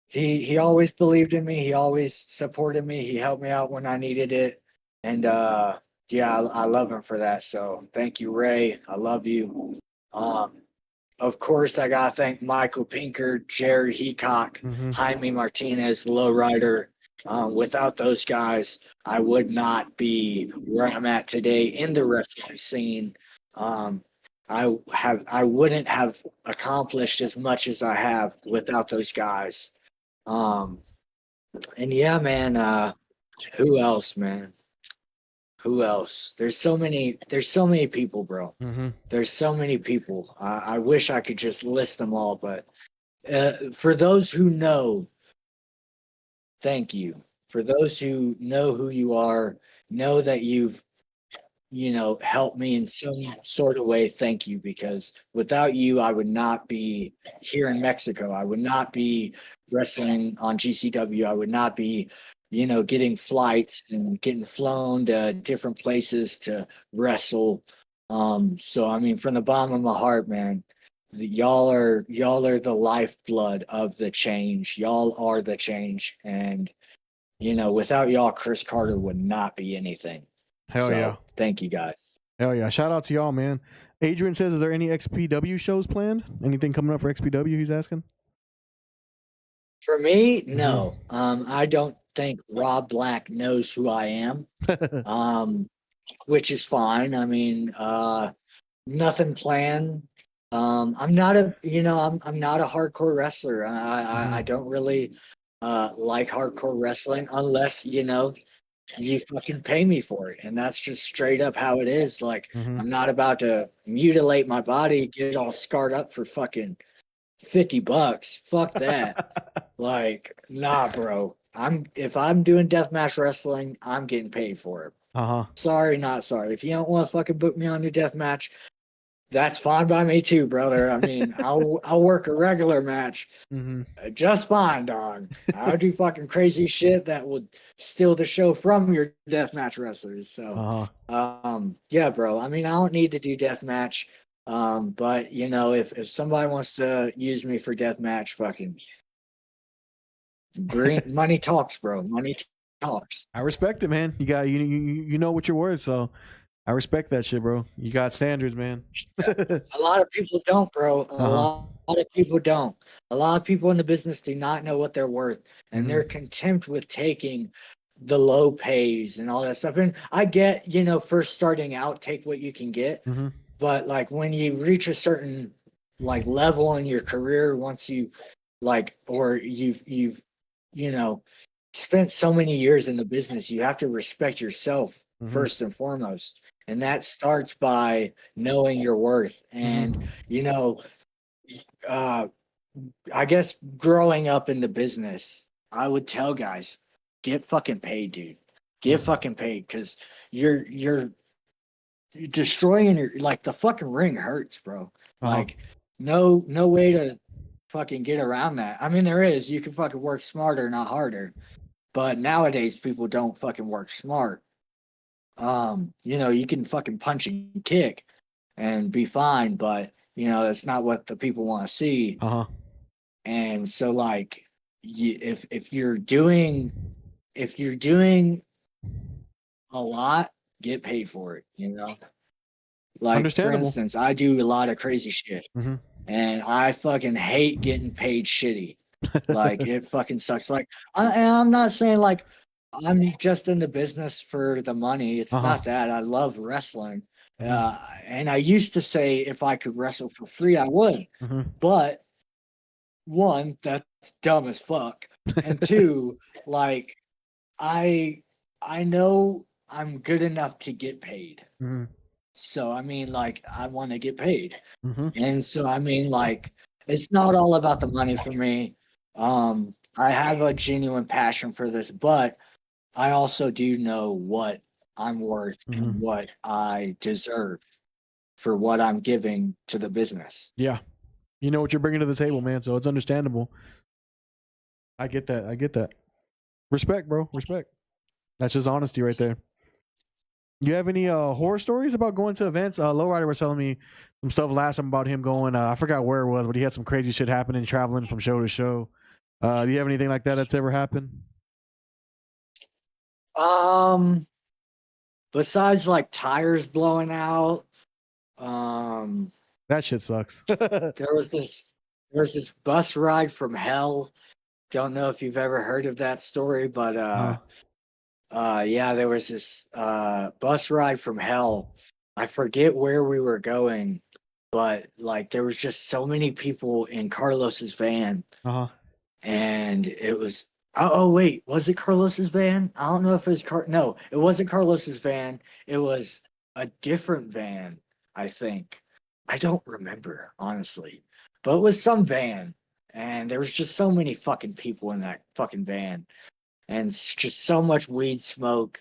He always believed in me. He always supported me. He helped me out when I needed it. And yeah, I love him for that. So thank you, Ray. I love you. Of course, I gotta thank Michael Pinker, Jerry Heacock, Mm-hmm. Jaime Martinez, Lowrider. Without those guys, I would not be where I'm at today in the wrestling scene. I wouldn't have accomplished as much as I have without those guys. And yeah, man, who else, man? Who else? There's so many people, bro. Mm-hmm. There's so many people. I wish I could just list them all, but for those who know, thank you. For those who know who you are, know that you've helped me in some sort of way, thank you, because without you, I would not be here in Mexico. I would not be wrestling on GCW. I would not be, getting flights and getting flown to different places to wrestle. So I mean, from the bottom of my heart, man, y'all are the lifeblood of the change. Y'all are the change, and without y'all, Chris Carter would not be anything. Hell So yeah. thank you, guys. Hell yeah. Shout out to y'all, man. Adrian says, are there any XPW shows planned? Anything coming up for XPW, he's asking? For me, no. I don't think Rob Black knows who I am, which is fine. I mean, nothing planned. I'm not a, I'm not a hardcore wrestler. I don't really like hardcore wrestling unless you fucking pay me for it, and that's just straight up how it is. Like, I'm not about to mutilate my body, get all scarred up for fucking $50. Fuck that. Like, nah, bro. If I'm doing deathmatch wrestling, I'm getting paid for it. Uh-huh. Sorry, not sorry. If you don't want to fucking book me on your deathmatch, that's fine by me too, brother. I mean, I'll work a regular match just fine, dog. I'll do fucking crazy shit that would steal the show from your deathmatch wrestlers. So, yeah, bro. I mean, I don't need to do deathmatch. But if somebody wants to use me for deathmatch, fucking bring money talks, bro. Money talks. I respect it, man. You know what you're worth, so I respect that shit, bro. You got standards, man. A lot of people don't, bro. A lot of people don't. A lot of people in the business do not know what they're worth, and they're content with taking the low pays and all that stuff. And I get, first starting out, take what you can get. But like when you reach a certain like level in your career, once you or you've spent so many years in the business, you have to respect yourself first and foremost. And that starts by knowing your worth. And, I guess growing up in the business, I would tell guys, get fucking paid, dude. Get fucking paid, because you're destroying your, like, the fucking ring hurts, bro. Like, no way to fucking get around that. I mean, there is. You can fucking work smarter, not harder. But nowadays, people don't fucking work smart. You can fucking punch and kick and be fine, but that's not what the people want to see. Uh-huh. And so like if you're doing a lot, get paid for it, Like for Understandable. instance, I do a lot of crazy shit Mm-hmm. and I fucking hate getting paid shitty. Like it fucking sucks. And I'm not saying like I'm just in the business for the money. It's Uh-huh. not that. I love wrestling. Mm-hmm. And I used to say if I could wrestle for free, I would. Mm-hmm. But one, that's dumb as fuck. And two, like I I know I'm good enough to get paid. Mm-hmm. So I mean like I want to get paid. Mm-hmm. And so I mean like it's not all about the money for me. I have a genuine passion for this, but I also do know what I'm worth Mm-hmm. and what I deserve for what I'm giving to the business. Yeah. You know what you're bringing to the table, man, so it's understandable. I get that. I get that. Respect, bro. Respect. That's just honesty right there. You have any horror stories about going to events? Lowrider was telling me some stuff last time about him going. I forgot where it was, but he had some crazy shit happening, traveling from show to show. Do you have anything like that that's ever happened? Um, Besides like tires blowing out, um, That shit sucks. there was this bus ride from hell. Don't know if you've ever heard of that story, but uh, yeah, there was this bus ride from hell. I forget where we were going, but like there was just so many people in Carlos's van, uh-huh. and it was oh wait, was it Carlos's van? I don't know if it was no, it wasn't Carlos's van. It was a different van, I think. I don't remember honestly, but it was some van, and there was just so many fucking people in that fucking van and just so much weed smoke,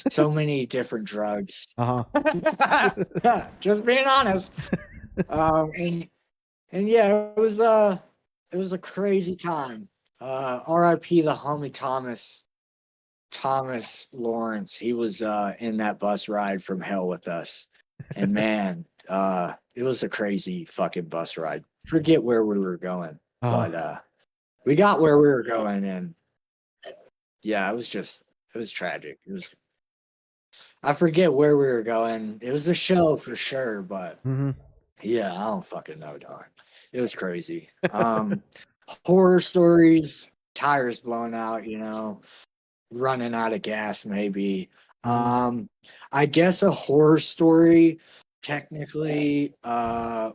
so many different drugs. Uh-huh. Just being honest. And yeah, it was a crazy time. R.I.P. the homie Thomas Lawrence. He was in that bus ride from hell with us, and man, it was a crazy fucking bus ride. Forget where we were going, Uh-huh. but we got where we were going, and yeah, it was tragic. I forget where we were going. It was a show for sure, but Mm-hmm. yeah, I don't fucking know, dog. It was crazy. Horror stories, tires blown out, running out of gas, maybe. Mm-hmm. I guess a horror story, technically,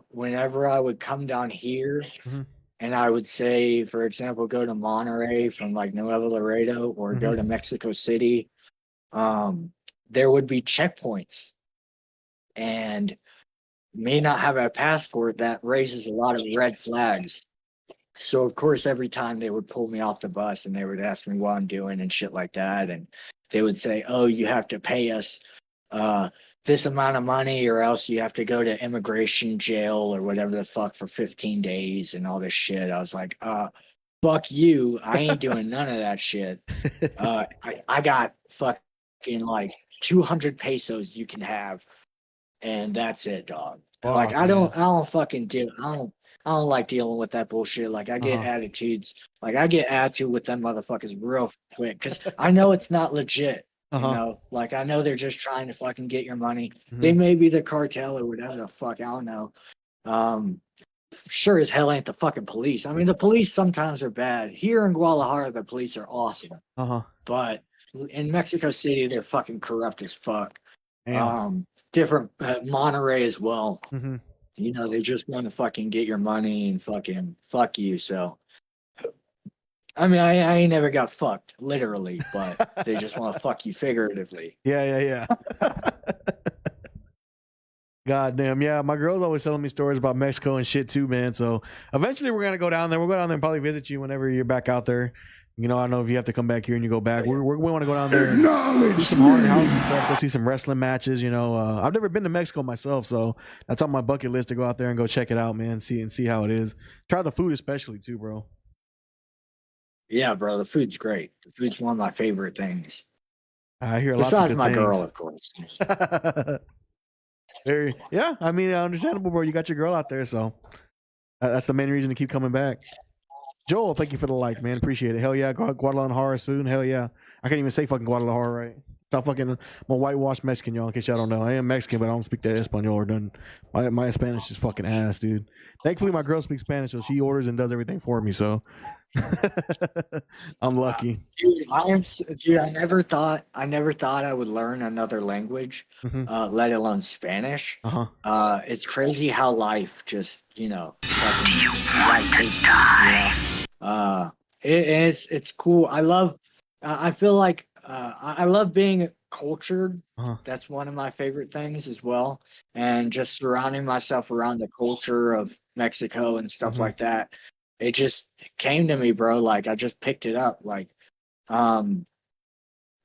whenever I would come down here Mm-hmm. and I would say, for example, go to Monterey from like Nuevo Laredo or go to Mm-hmm. Mexico City, um, there would be checkpoints. And me not having a passport, that raises a lot of red flags. So of course, every time they would pull me off the bus and they would ask me what I'm doing and shit like that, and they would say, "Oh, you have to pay us uh, this amount of money, or else you have to go to immigration jail or whatever the fuck for 15 days and all this shit." I was like, fuck you! I ain't doing none of that shit. I got fucking like 200 pesos you can have, and that's it, dog. Like Fuck, man. I don't fucking do I don't like dealing with that bullshit. Like I get Uh-huh. attitudes. Like I get attitude with them motherfuckers real quick because I know it's not legit. Uh-huh. Like I know they're just trying to fucking get your money. Mm-hmm. They may be the cartel or whatever the fuck. I don't know. Um, sure as hell ain't the fucking police. I mean, the police sometimes are bad. Here in Guadalajara, the police are awesome, Uh-huh. but in Mexico City, they're fucking corrupt as fuck. Damn. Different Monterey as well. Mm-hmm. They just want to fucking get your money and fucking fuck you. So, I mean, I ain't never got fucked, literally, but they just want to fuck you figuratively. Yeah, yeah, yeah. God damn, yeah. My girl's always telling me stories about Mexico and shit too, man. So eventually we're gonna go down there. We'll go down there and probably visit you whenever you're back out there. I don't know if you have to come back here and you go back. We want to go down there and do some haunted houses and stuff. Go see some wrestling matches. I've never been to Mexico myself, so that's on my bucket list to go out there and go check it out, man. See how it is. Try the food especially too, bro. Yeah, bro, the food's great. The food's one of my favorite things. I hear lots of Besides good my girl, things. of course. Yeah, I mean, understandable, bro. You got your girl out there, so that's the main reason to keep coming back. Joel, thank you for the like, man. Appreciate it. Hell yeah, Guadalajara soon. Hell yeah. I can't even say fucking Guadalajara right. Stop fucking. I'm a whitewashed Mexican, y'all. In case y'all don't know, I am Mexican, but I don't speak that Espanol or done. My Spanish is fucking ass, dude. Thankfully, my girl speaks Spanish, so she orders and does everything for me. So I'm lucky. Dude, I never thought I would learn another language, Mm-hmm. let alone Spanish. Uh huh. It's crazy how life just, fucking life takes you, you know. It's cool. I feel like I love being cultured. Uh huh. That's one of my favorite things as well, and just surrounding myself around the culture of Mexico and stuff Mm-hmm. like that. It just came to me, bro. Like I just picked it up. Um,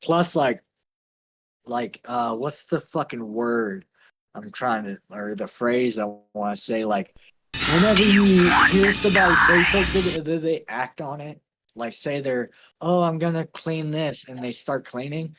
plus what's the fucking word I'm trying to, or the phrase I want to say, like whenever you hear somebody say something and then they act on it, like say they're, oh, I'm gonna clean this, and they start cleaning.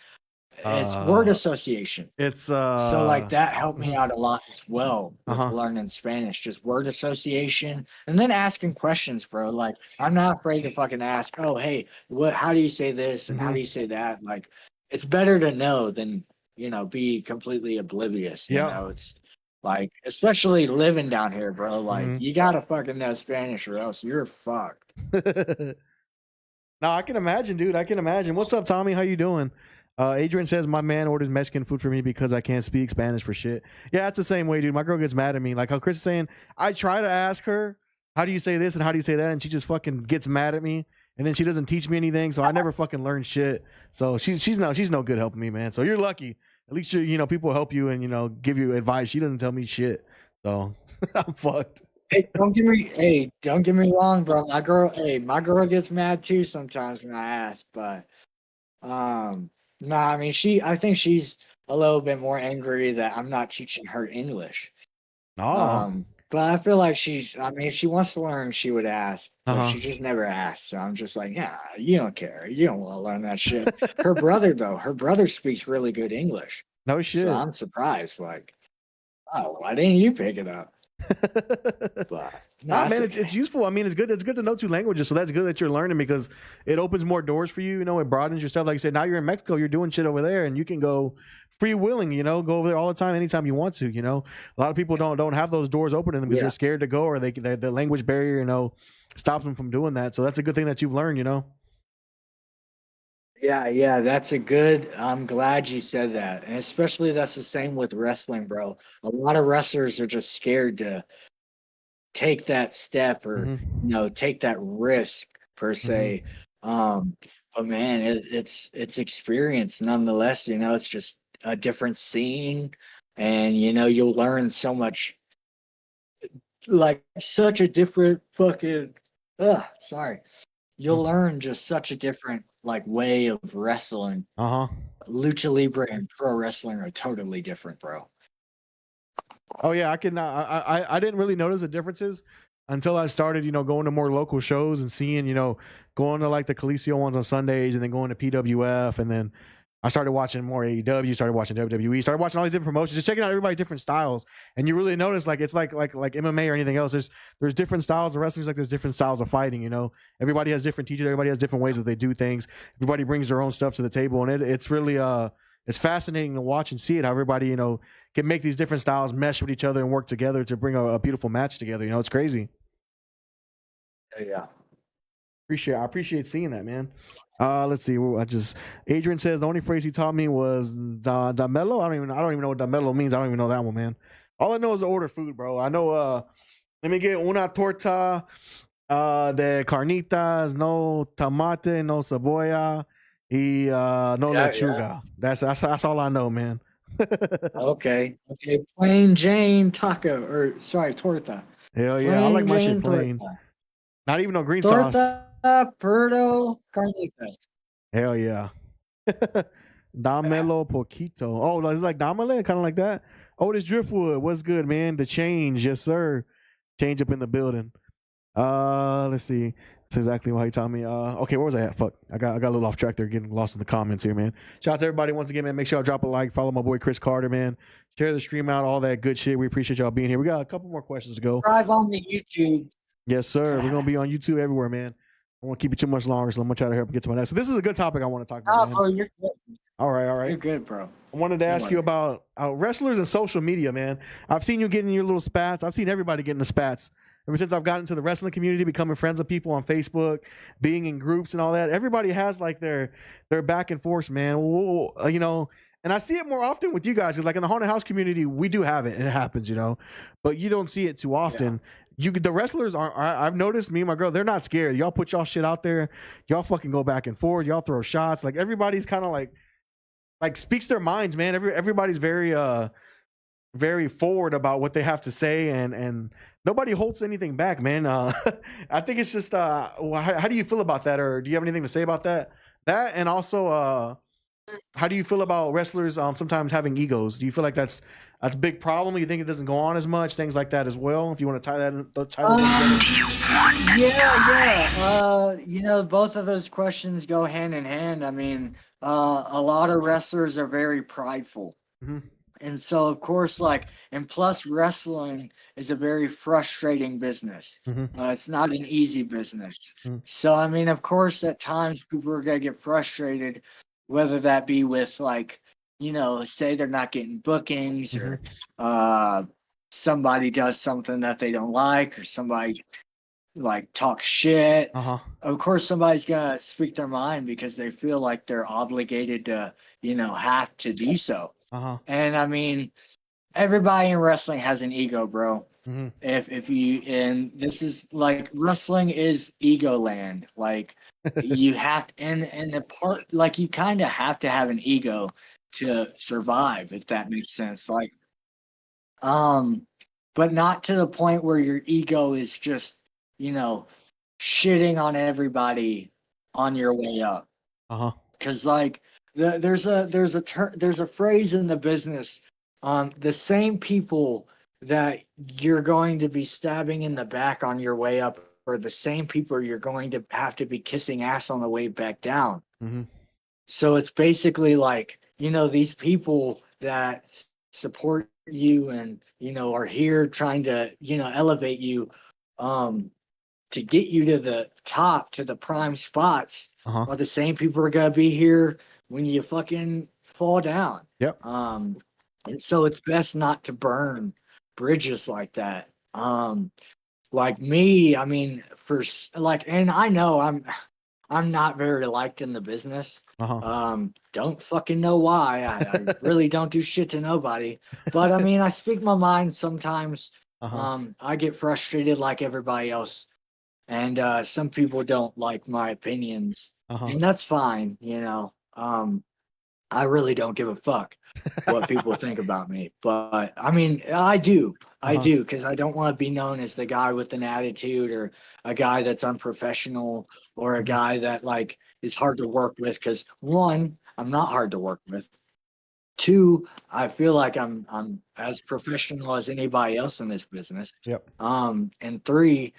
It's word Uh, association. it's So like that helped me mhm. out a lot as well Uh with huh. learning Spanish, just word association and then asking questions, bro. Like I'm not afraid to fucking ask, oh hey, how do you say this and how Mm-hmm. do you say that? Like it's better to know than, be completely oblivious, Yeah. It's like, especially living down here, bro, like Mm-hmm. you gotta fucking know Spanish or else you're fucked. No, I can imagine, dude. I can imagine. What's up, Tommy? How you doing? Adrian says my man orders Mexican food for me because I can't speak Spanish for shit. Yeah, it's the same way, dude. My girl gets mad at me. Like how Chris is saying, I try to ask her, how do you say this and how do you say that? And she just fucking gets mad at me. And then she doesn't teach me anything. So I never fucking learn shit. So she's no good helping me, man. So you're lucky. At least people help you and give you advice. She doesn't tell me shit. So I'm fucked. Don't get me wrong, bro. My girl gets mad too sometimes when I ask, but I mean, I think she's a little bit more angry that I'm not teaching her English. Oh. But I feel like I mean, if she wants to learn, she would ask, but Uh-huh. she just never asks. So I'm just like, yeah, you don't care. You don't want to learn that shit. Her brother speaks really good English. No So shit. I'm surprised, like, oh, why didn't you pick it up? But no, Nah, that's man, it's okay. useful. I mean, it's good. It's good to know two languages, so that's good that you're learning because it opens more doors for you. It broadens your stuff. Like I said, now you're in Mexico, you're doing shit over there, and you can go free willing. Go over there all the time, anytime you want to. A lot of people don't have those doors open to them because Yeah. they're scared to go or the language barrier, stops them from doing that. So that's a good thing that you've learned. Yeah, that's a good. I'm glad you said that. And especially that's the same with wrestling, bro. A lot of wrestlers are just scared to take that step or, Mm-hmm. take that risk per se. Mm-hmm. Um, but man, it's experience nonetheless, it's just a different scene, and you'll learn so much, like such a different fucking sorry. You'll learn just such a different like way of wrestling. Uh huh. Lucha Libre and pro wrestling are totally different, bro. Oh yeah, I can. I didn't really notice the differences until I started, going to more local shows and seeing, going to like the Coliseo ones on Sundays and then going to PWF and then I started watching more AEW, started watching WWE, started watching all these different promotions, just checking out everybody's different styles, and you really notice like it's like MMA or anything else. There's different styles of wrestling, like there's different styles of fighting. Everybody has different teachers, everybody has different ways that they do things. Everybody brings their own stuff to the table, and it's really it's fascinating to watch and see it how everybody can make these different styles mesh with each other and work together to bring a beautiful match together. It's crazy. Yeah. I appreciate seeing that, man. Let's see. Adrian says the only phrase he taught me was damelo. I don't even know what damelo means. I don't even know that one, man. All I know is to order food, bro. I know let me get una torta de carnitas, no tomate, no cebolla, y no Yeah. lechuga. That's all I know, man. Okay. Okay. Plain Jane taco, or sorry, torta. Hell yeah, I like Plain my shit Jane plain. torta. Not even no green sauce. Torta Perdo Carnitas. Hell yeah. Damelo Poquito. Oh, is it like Damele? Kind of like that? Oh, this Driftwood. What's good, man? The change. Yes, sir. Change up in the building. Let's see. That's exactly why he taught me. Okay, where was I at? Fuck, I got a little off track there, getting lost in the comments here, man. Shout out to everybody once again, man. Make sure y'all drop a like, follow my boy Chris Carter, man. Share the stream out, all that good shit. We appreciate y'all being here. We got a couple more questions to go. Subscribe on the YouTube. Yes, sir. We're gonna be on YouTube everywhere, man. I won't keep it too much longer, so I'm gonna try to help get to my next. So this is a good topic I want to talk about. Oh, you're good. All right. You're good, bro. I wanted to ask you about wrestlers and social media, man. I've seen you getting your little spats. I've seen everybody getting the spats. Ever since I've gotten into the wrestling community, becoming friends with people on Facebook, being in groups and all that, everybody has like their back and forth, man. You know, and I see it more often with you guys. Like in the haunted house community, we do have it, and it happens, you know, but you don't see it too often. Yeah. The wrestlers are. I've noticed, me and my girl, they're not scared. Y'all put y'all shit out there. Y'all fucking go back and forth. Y'all throw shots. Like everybody's kind of like speaks their minds, man. Everybody's very forward about what they have to say, and nobody holds anything back, man. I think it's just how do you feel about that, or do you have anything to say about that? And also how do you feel about wrestlers sometimes having egos? Do you feel like that's a big problem? You think it doesn't go on as much, things like that as well? If you want to tie those together. Yeah. You know, both of those questions go hand in hand. I mean, a lot of wrestlers are very prideful. Mm-hmm. And so, of course, and plus wrestling is a very frustrating business. Mm-hmm. It's not an easy business. Mm-hmm. So, I mean, of course, at times people are going to get frustrated, whether that be with say they're not getting bookings, mm-hmm. or somebody does something that they don't like, or somebody talk shit. Uh-huh. Of course, somebody's gonna speak their mind because they feel like they're obligated to, have to do so. Uh-huh. And I mean, everybody in wrestling has an ego, bro. Mm-hmm. If you, and this is wrestling is ego land. You have to, and the part you kind of have to have an ego to survive, if that makes sense. But not to the point where your ego is just shitting on everybody on your way up. Uh-huh. Because there's a phrase in the business, the same people that you're going to be stabbing in the back on your way up are the same people you're going to have to be kissing ass on the way back down. Mm-hmm. So it's basically these people that support you and are here trying to elevate you, to get you to the top, to the prime spots, uh-huh. are the same people are gonna be here when you fucking fall down. Yep. And so it's best not to burn bridges like that. Like me, I mean, and I know I'm not very liked in the business. Uh-huh. Don't fucking know why. I really don't do shit to nobody. But I mean, I speak my mind sometimes. Uh-huh. I get frustrated like everybody else. And some people don't like my opinions. Uh-huh. And that's fine, I really don't give a fuck what people think about me. But I mean, I do. Uh-huh. I do, because I don't want to be known as the guy with an attitude, or a guy that's unprofessional, or a guy that is hard to work with. Because one, I'm not hard to work with. Two, I feel like I'm as professional as anybody else in this business. Yep. And three,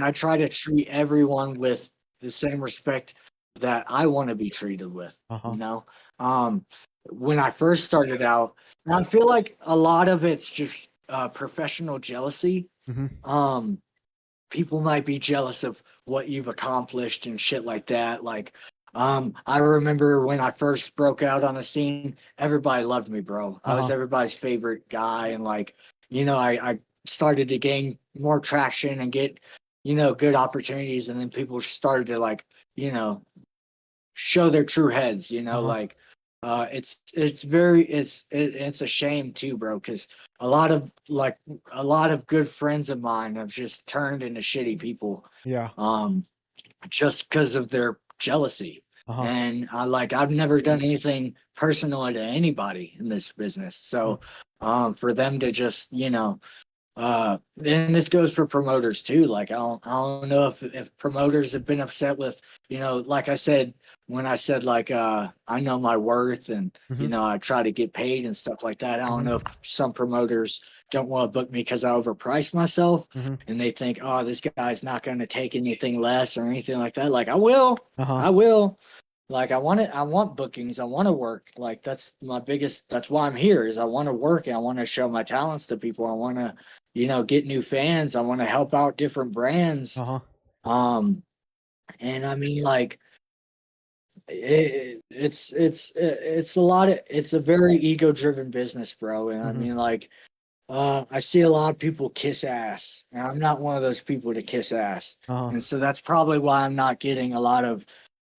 I try to treat everyone with the same respect that I want to be treated with. Uh-huh. When I first started out, and I feel like a lot of it's just professional jealousy. Mm-hmm. People might be jealous of what you've accomplished and shit like that. I remember when I first broke out on the scene, everybody loved me, bro. Uh-huh. I was everybody's favorite guy, and I started to gain more traction and get, good opportunities, and then people started to show their true heads, uh-huh. It's a shame too, bro, because a lot of good friends of mine have just turned into shitty people. Yeah. Just because of their jealousy. Uh-huh. And I've never done anything personal to anybody in this business. So for them to just And this goes for promoters too. Like I don't know if promoters have been upset with, like I said, when I said like I know my worth and Mm-hmm. I try to get paid and stuff like that. I don't know if Mm-hmm. some promoters don't want to book me because I overpriced myself Mm-hmm. and they think, oh, this guy's not going to take anything less or anything like that. Like I will, Uh-huh. I will. Like I want it, I want bookings, I want to work. Like that's my biggest. That's why I'm here. Is I want to work and I want to show my talents to people. I want to, get new fans. I want to help out different brands. Uh-huh. Um, and I mean, like, it's a lot of it's a very ego driven business, bro. And I Mm-hmm. mean, like, I see a lot of people kiss ass, and I'm not one of those people to kiss ass. Uh-huh. And so that's probably why I'm not getting a lot of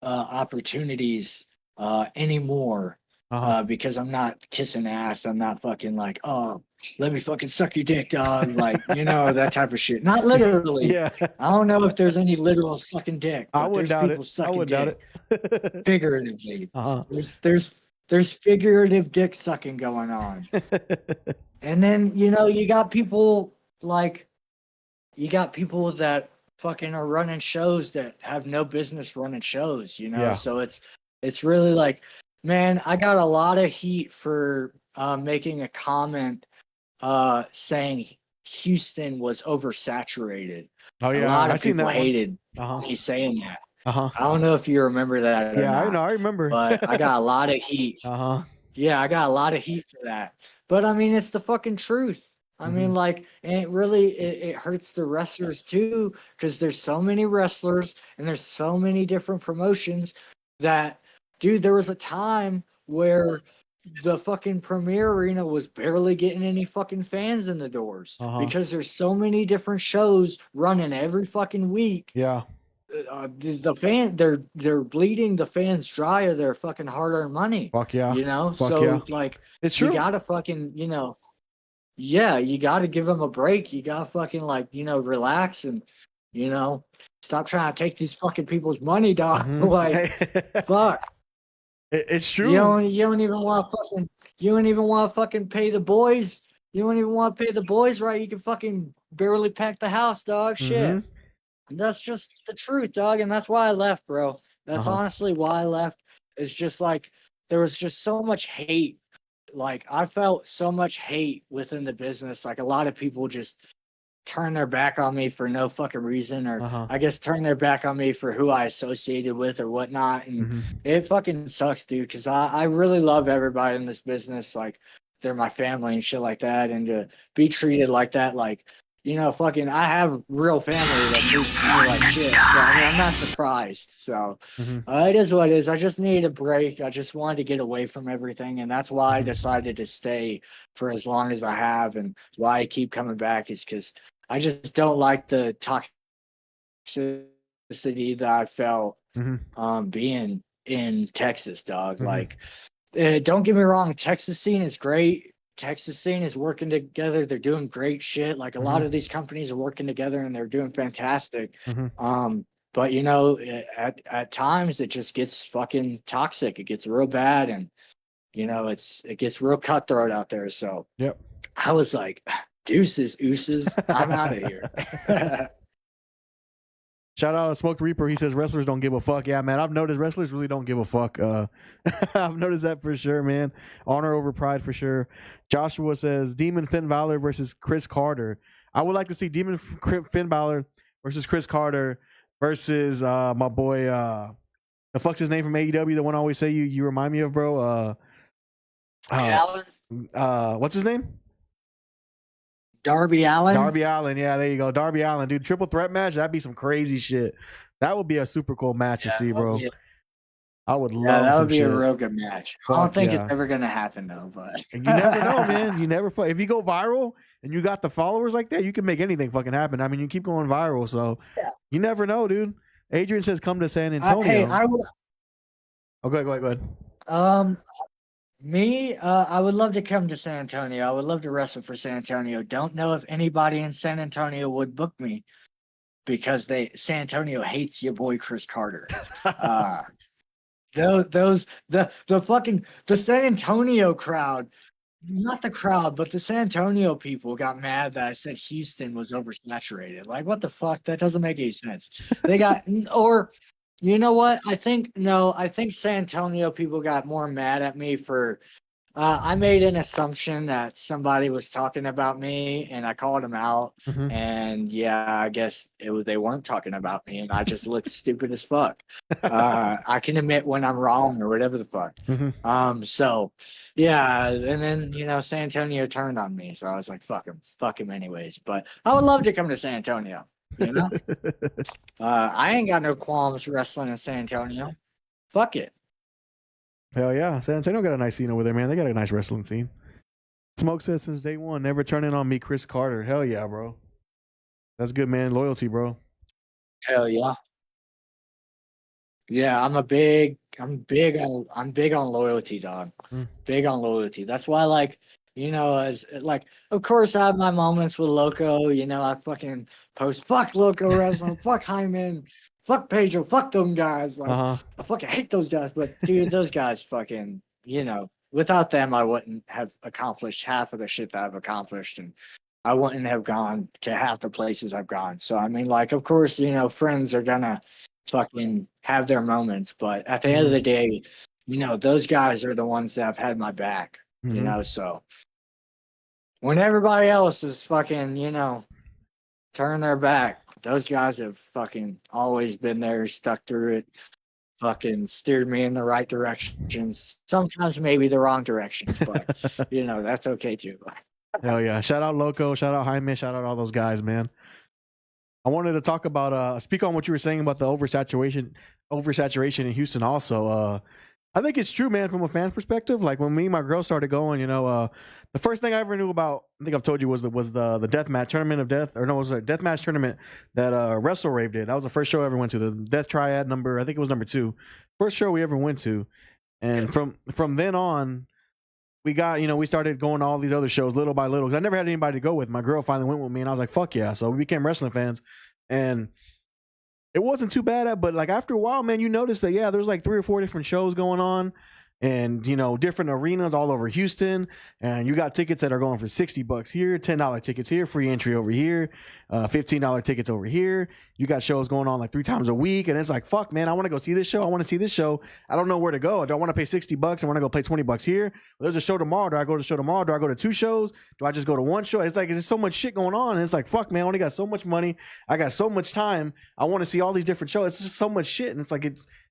opportunities anymore. Uh-huh. Because I'm not kissing ass. I'm not fucking like, oh, let me fucking suck your dick, dog. Like, that type of shit. Not literally. Yeah. I don't know if there's any literal sucking dick, I but wouldn't there's doubt people it. I sucking wouldn't doubt dick it. figuratively. Uh-huh. There's figurative dick sucking going on. And then, you got people like that fucking are running shows that have no business running shows. Yeah. So it's really like, man, I got a lot of heat for making a comment saying Houston was oversaturated. Oh A yeah, lot I of seen people that one. hated Uh-huh. me saying that. Uh-huh. I don't know if you remember that or Yeah, I know. not, I remember. but I got a lot of heat. Uh-huh. Yeah, I got a lot of heat for that. But I mean, it's the fucking truth. I Mm-hmm. mean, like, and it hurts the wrestlers too, because there's so many wrestlers and there's so many different promotions that, dude, there was a time where the fucking Premier Arena was barely getting any fucking fans in the doors Uh-huh. because there's so many different shows running every fucking week. Yeah. They're bleeding the fans dry of their fucking hard-earned money, Fuck yeah. Fuck yeah. so like It's you true. gotta fucking yeah, you gotta give them a break. You gotta fucking like relax and you know stop trying to take these fucking people's money, dog. Mm-hmm. Like Hey, fuck. it's You true. don't you don't even want to fucking you don't even want to fucking pay the boys. You don't even want to pay the boys right. You can fucking barely pack the house, dog. Mm-hmm. Shit. That's just the truth, dog, and that's why I left, bro. That's Uh-huh. honestly why I left. It's just like there was just so much hate. Like I felt so much hate within the business. Like a lot of people just turn their back on me for no fucking reason, or Uh-huh. I guess turn their back on me for who I associated with or whatnot. And Mm-hmm. it fucking sucks, dude, because I really love everybody in this business. Like they're my family and shit like that. And to be treated like that, like, fucking, I have real family that treats me like shit. So, I mean, I'm not surprised. So, Mm-hmm. it is what it is. I just needed a break. I just wanted to get away from everything. And that's why I Mm-hmm. decided to stay for as long as I have. And why I keep coming back is because I just don't like the toxicity that I felt being in Texas, dog. Mm-hmm. Like, don't get me wrong, Texas scene is great. Texas scene is working together. They're doing great shit. Like a lot Mm-hmm. of these companies are working together and they're doing fantastic. Mm-hmm. But at times it just gets fucking toxic. It gets real bad, and it gets real cutthroat out there. So Yep. I was like, deuces, ooses, I'm out of here. Shout out to Smoked Reaper. He says wrestlers don't give a fuck. Yeah, man. I've noticed wrestlers really don't give a fuck. I've noticed that for sure, man. Honor over pride for sure. Joshua says Demon Finn Balor versus Chris Carter. I would like to see Demon Finn Balor versus Chris Carter versus my boy. The fuck's his name from AEW? The one I always say you remind me of, bro. Allen? What's his name? Darby Allen? Darby Allin. Yeah, there you go. Darby Allin, dude. Triple threat match. That'd be some crazy shit. That would be a super cool match to see, bro. I would love that some would be shit. a real good match. I don't think it's ever gonna happen though, but And you never know, man. You never. If you go viral and you got the followers like that, you can make anything fucking happen. I mean, you keep going viral, so you never know, dude. Adrian says, "Come to San Antonio." I would. Okay, go ahead. I would love to come to San Antonio. I would love to wrestle for San Antonio. Don't know if anybody in San Antonio would book me because San Antonio hates your boy Chris Carter. The San Antonio crowd not the crowd, but the San Antonio people got mad that I said Houston was oversaturated. Like, what the fuck? That doesn't make any sense. They got, or you know what? I think no. I think San Antonio people got more mad at me for. I made an assumption that somebody was talking about me, and I called them out. Mm-hmm. And yeah, I guess they weren't talking about me, and I just looked stupid as fuck. I can admit when I'm wrong or whatever the fuck. Mm-hmm. So yeah, and then San Antonio turned on me, so I was like, fuck him anyways. But I would love to come to San Antonio. I ain't got no qualms wrestling in San Antonio. Fuck it. Hell yeah, San Antonio got a nice scene over there, man. They got a nice wrestling scene. Smoke says since day one, never turning on me, Chris Carter. Hell yeah, bro. That's good, man. Loyalty, bro. Hell yeah. Yeah, I'm big on loyalty, dog. Mm. Big on loyalty. That's why, like, as like, of course, I have my moments with Loco. I fucking post fuck Loco wrestling, fuck Hyman, fuck Pedro, fuck them guys. Like, I fucking hate those guys. But dude, those guys fucking, without them, I wouldn't have accomplished half of the shit that I've accomplished, and I wouldn't have gone to half the places I've gone. So I mean, like, of course, friends are gonna fucking have their moments, but at the end of the day, those guys are the ones that have had my back. So when everybody else is fucking, turn their back, those guys have fucking always been there, stuck through it, fucking steered me in the right directions. Sometimes maybe the wrong directions, but that's okay too. Hell yeah. Shout out Loco, shout out Jaime, shout out all those guys, man. I wanted to talk about speak on what you were saying about the oversaturation in Houston also. I think it's true, man, from a fan perspective. Like when me and my girl started going, the first thing I ever knew about, I think I've told you, was the deathmatch tournament of death, or no, it was a deathmatch tournament that Wrestle Rave did. That was the first show I ever went to. The Death Triad number, I think it was number 2, first show we ever went to, and from then on, we got, we started going to all these other shows little by little because I never had anybody to go with. My girl finally went with me, and I was like, fuck yeah. So we became wrestling fans, and it wasn't too bad. But like after a while, man, you notice that, yeah, there's like 3 or 4 different shows going on, and different arenas all over Houston, and you got tickets that are going for $60 here, $10 tickets here, free entry over here, $15 tickets over here. You got shows going on like 3 times a week, and it's like, fuck, man, I want to go see this show. I want to see this show. I don't know where to go. I don't want to pay $60. I want to go pay $20 here. Well, there's a show tomorrow. Do I go to the show tomorrow? Do I go to 2 shows? Do I just go to 1 show? It's like, there's so much shit going on, and it's like, fuck, man, I only got so much money. I got so much time. I want to see all these different shows. It's just so much shit, and it's like,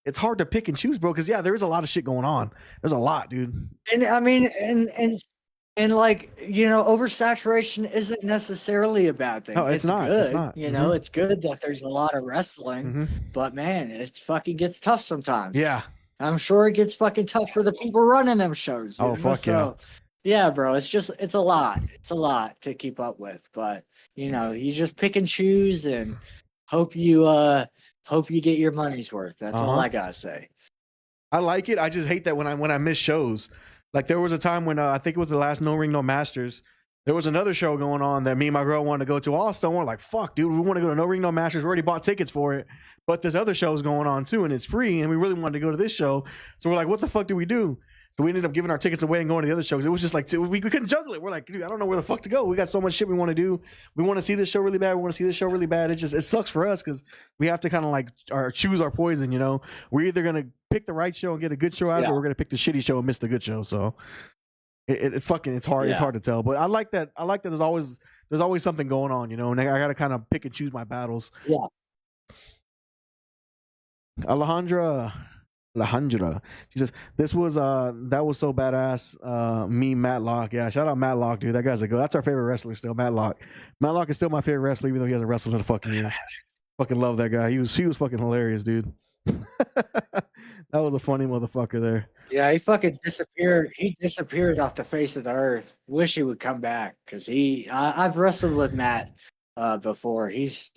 it's hard to pick and choose, bro, because yeah, there is a lot of shit going on. There's a lot, dude. And I mean, and like, oversaturation isn't necessarily a bad thing. No, it's not. Good. It's not. It's good that there's a lot of wrestling, but man, it fucking gets tough sometimes. Yeah. I'm sure it gets fucking tough for the people running them shows. Oh, fuck yeah. Yeah, bro, it's a lot. It's a lot to keep up with, but you just pick and choose and hope you get your money's worth. That's all I gotta say. I like it. I just hate that when I miss shows. Like there was a time when I think it was the last No Ring No Masters. There was another show going on that me and my girl wanted to go to. Also, we're like, fuck, dude, we want to go to No Ring No Masters. We already bought tickets for it, but this other show's going on too, and it's free, and we really wanted to go to this show. So we're like, what the fuck do we do? So we ended up giving our tickets away and going to the other shows. It was just like we couldn't juggle it. We're like, dude, I don't know where the fuck to go. We got so much shit we want to do. We want to see this show really bad. We want to see this show really bad. It sucks for us because we have to kind of like choose our poison. We're either gonna pick the right show and get a good show out, or we're gonna pick the shitty show and miss the good show. So it's hard. Yeah. It's hard to tell. But I like that. There's always something going on. And I gotta kind of pick and choose my battles. Yeah. Alejandra, she says that was so badass. Me, Matlock, yeah, shout out Matlock, dude. That guy's that's our favorite wrestler still. Matlock is still my favorite wrestler, even though he hasn't wrestled in a fucking year. Fucking love that guy. He was fucking hilarious, dude. That was a funny motherfucker there. Yeah, he fucking disappeared. He disappeared off the face of the earth. Wish he would come back because I've wrestled with Matt before. He's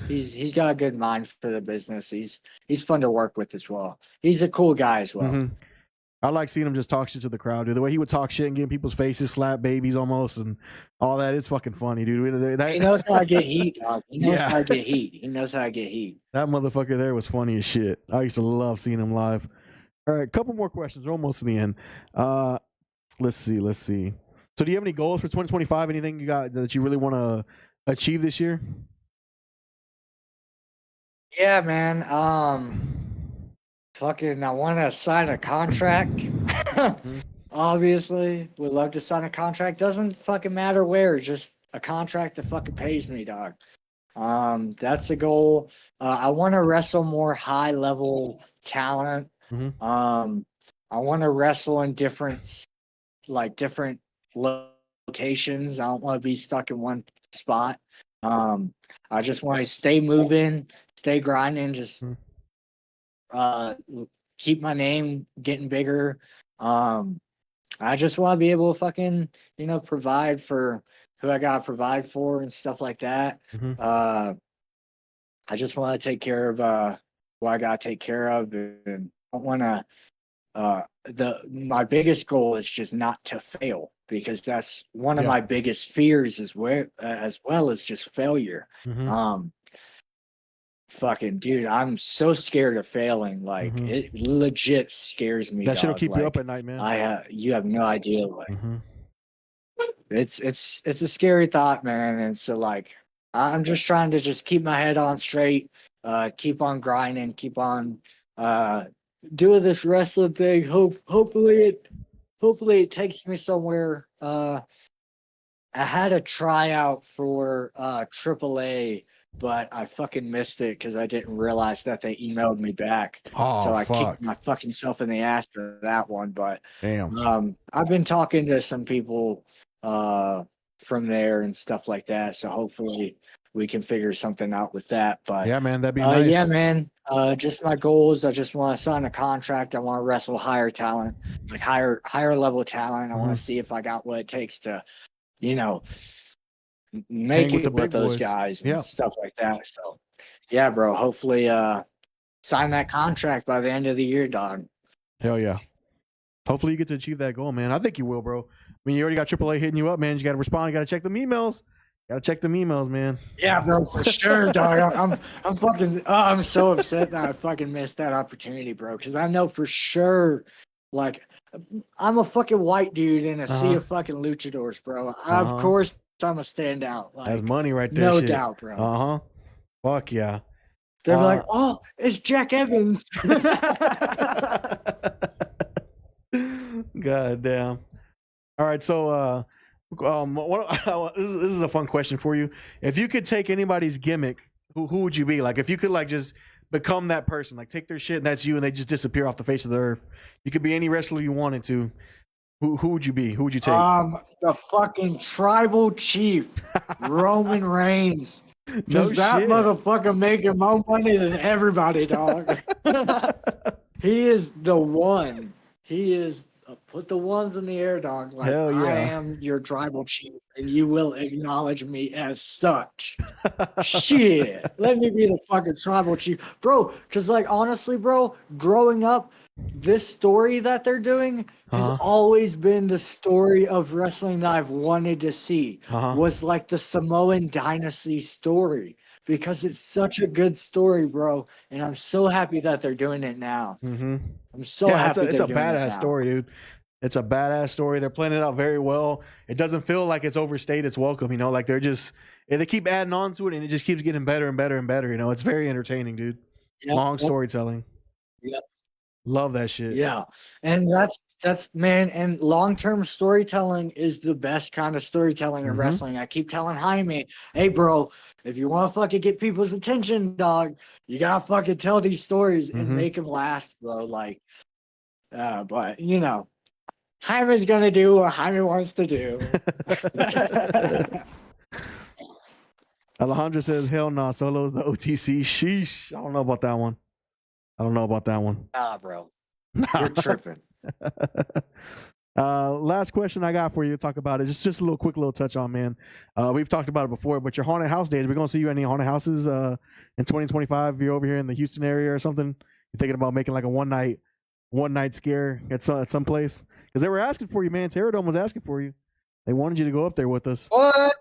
got a good mind for the business. He's fun to work with as well. He's a cool guy as well. I like seeing him just talk shit to the crowd, dude. The way he would talk shit and get in people's faces, slap babies almost, and all that. It's fucking funny, dude. He knows how to get heat, dog. He knows how to get heat. He knows how to get heat. That motherfucker there was funny as shit. I used to love seeing him live. All right, couple more questions. We're almost to the end. Let's see. So do you have any goals for 2025? Anything you got that you really want to achieve this year? Yeah, man. Fucking, I want to sign a contract. Obviously, would love to sign a contract. Doesn't fucking matter where, just a contract that fucking pays me, dog. That's a goal. I want to wrestle more high level talent. Mm-hmm. I want to wrestle in different locations. I don't want to be stuck in one spot. I just want to stay moving, stay grinding, just uh keep my name getting bigger. I just want to be able to fucking, provide for who I gotta provide for and stuff like that. Mm-hmm. I just want to take care of who I gotta take care of, and I don't want to. My biggest goal is just not to fail, because that's one of Yeah. my biggest fears as well as just failure. Mm-hmm. Fucking dude, I'm so scared of failing. Like, Mm-hmm. it legit scares me, That shit'll dog. keep you up Like, at night, man. you have no idea. Like, Mm-hmm. it's a scary thought, man. And so, like, I'm just trying to just keep my head on straight, keep on grinding, keep on uh doing this wrestling thing. Hopefully it takes me somewhere. I had a tryout for AAA, but I fucking missed it because I didn't realize that they emailed me back. Oh So I fuck! kicked my fucking self in the ass for that one. But Damn. I've been talking to some people from there and stuff like that. So hopefully we can figure something out with that. But Yeah, man, that'd be yeah, nice. man. Just my goals. I just want to sign a contract. I want to wrestle higher talent, like higher level talent. I want Mm-hmm. to see if I got what it takes to, you know, Hang make with the it with big those boys. guys and Yeah. stuff like that. So yeah, bro. Hopefully, sign that contract by the end of the year, dog. Hell yeah. Hopefully you get to achieve that goal, man. I think you will, bro. I mean, you already got AAA hitting you up, man. You got to respond. You got to check them emails. Got to check them emails, man. Yeah, bro, for sure, dog. I'm fucking. Oh, I'm so upset that I fucking missed that opportunity, bro. Because I know for sure, like, I'm a fucking white dude in a sea Uh-huh. of fucking luchadors, bro. Of Uh-huh. course, I'm a standout. That's Like, money right there, no shit. doubt, bro. Uh-huh. Fuck yeah. They're like, oh, it's Jack Evans. God damn. All right, so this is a fun question for you. If you could take anybody's gimmick, who would you be? Like, if you could like just become that person, like take their shit and that's you, and they just disappear off the face of the earth. You could be any wrestler you wanted to. Who would you be? Who would you take? The fucking tribal chief, Roman Reigns. No Cause that shit. motherfucker making more money than everybody, dog. He is the one. He is. Put the ones in the air, dog. Like, Hell I yeah. am your tribal chief, and you will acknowledge me as such. Shit, let me be the fucking tribal chief, bro. Cause like honestly, bro, growing up, this story that they're doing has Uh-huh. always been the story of wrestling that I've wanted to see. Uh-huh. Was like the Samoan dynasty story, because it's such a good story, bro. And I'm so happy that they're doing it now. Mm-hmm. I'm so Yeah, it's happy a they're doing it badass now. story, dude. It's a badass story. They're playing it out very well. It doesn't feel like it's overstayed. It's welcome, like they're just they keep adding on to it, and it just keeps getting better and better and better. It's very entertaining, dude. Yep, Long yep, storytelling. yep. Love that shit. Yeah. And that's man, and long-term storytelling is the best kind of storytelling in Mm-hmm. wrestling. I keep telling Jaime, hey bro, if you want to fucking get people's attention, dog, you gotta fucking tell these stories and Mm-hmm. make them last, bro. Like, but Jaime's gonna do what Jaime wants to do. Alejandro says, "Hell no, Solo's the OTC." Sheesh. I don't know about that one. Nah, bro. You're tripping. Last question I got for you to talk about it. Just a little quick little touch on, man. We've talked about it before, but your haunted house days. We're gonna see you at any haunted houses in 2025. If you're over here in the Houston area or something, you're thinking about making like a one night scare at some place, because they were asking for you, man. Terradome was asking for you. They wanted you to go up there with us. What?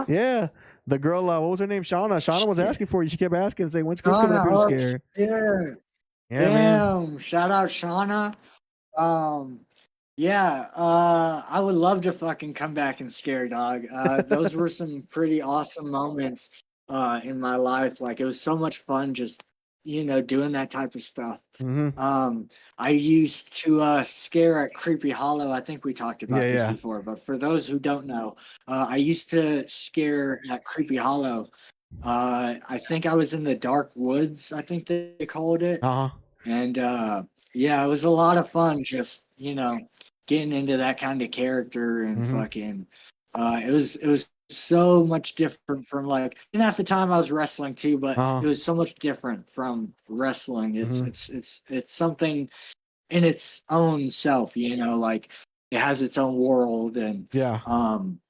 Yeah, the girl, what was her name? Shauna was asking for you. She kept asking, say, when's Chris coming up here to scare? Yeah. Yeah, Damn. man. Shout out Shauna. Yeah, I would love to fucking come back and scare, dog. Those were some pretty awesome moments in my life. Like it was so much fun just, doing that type of stuff. Mm-hmm. I used to scare at Creepy Hollow. I think we talked Yeah, about this yeah. before, but for those who don't know, I used to scare at Creepy Hollow. I think I was in the Dark Woods, I think they called it. Uh-huh. And yeah, it was a lot of fun just, getting into that kind of character and Mm-hmm. fucking it was so much different from like, and at the time I was wrestling too, but Uh-huh. it was so much different from wrestling. It's Mm-hmm. it's it's it's something in its own self, like it has its own world. And Yeah. um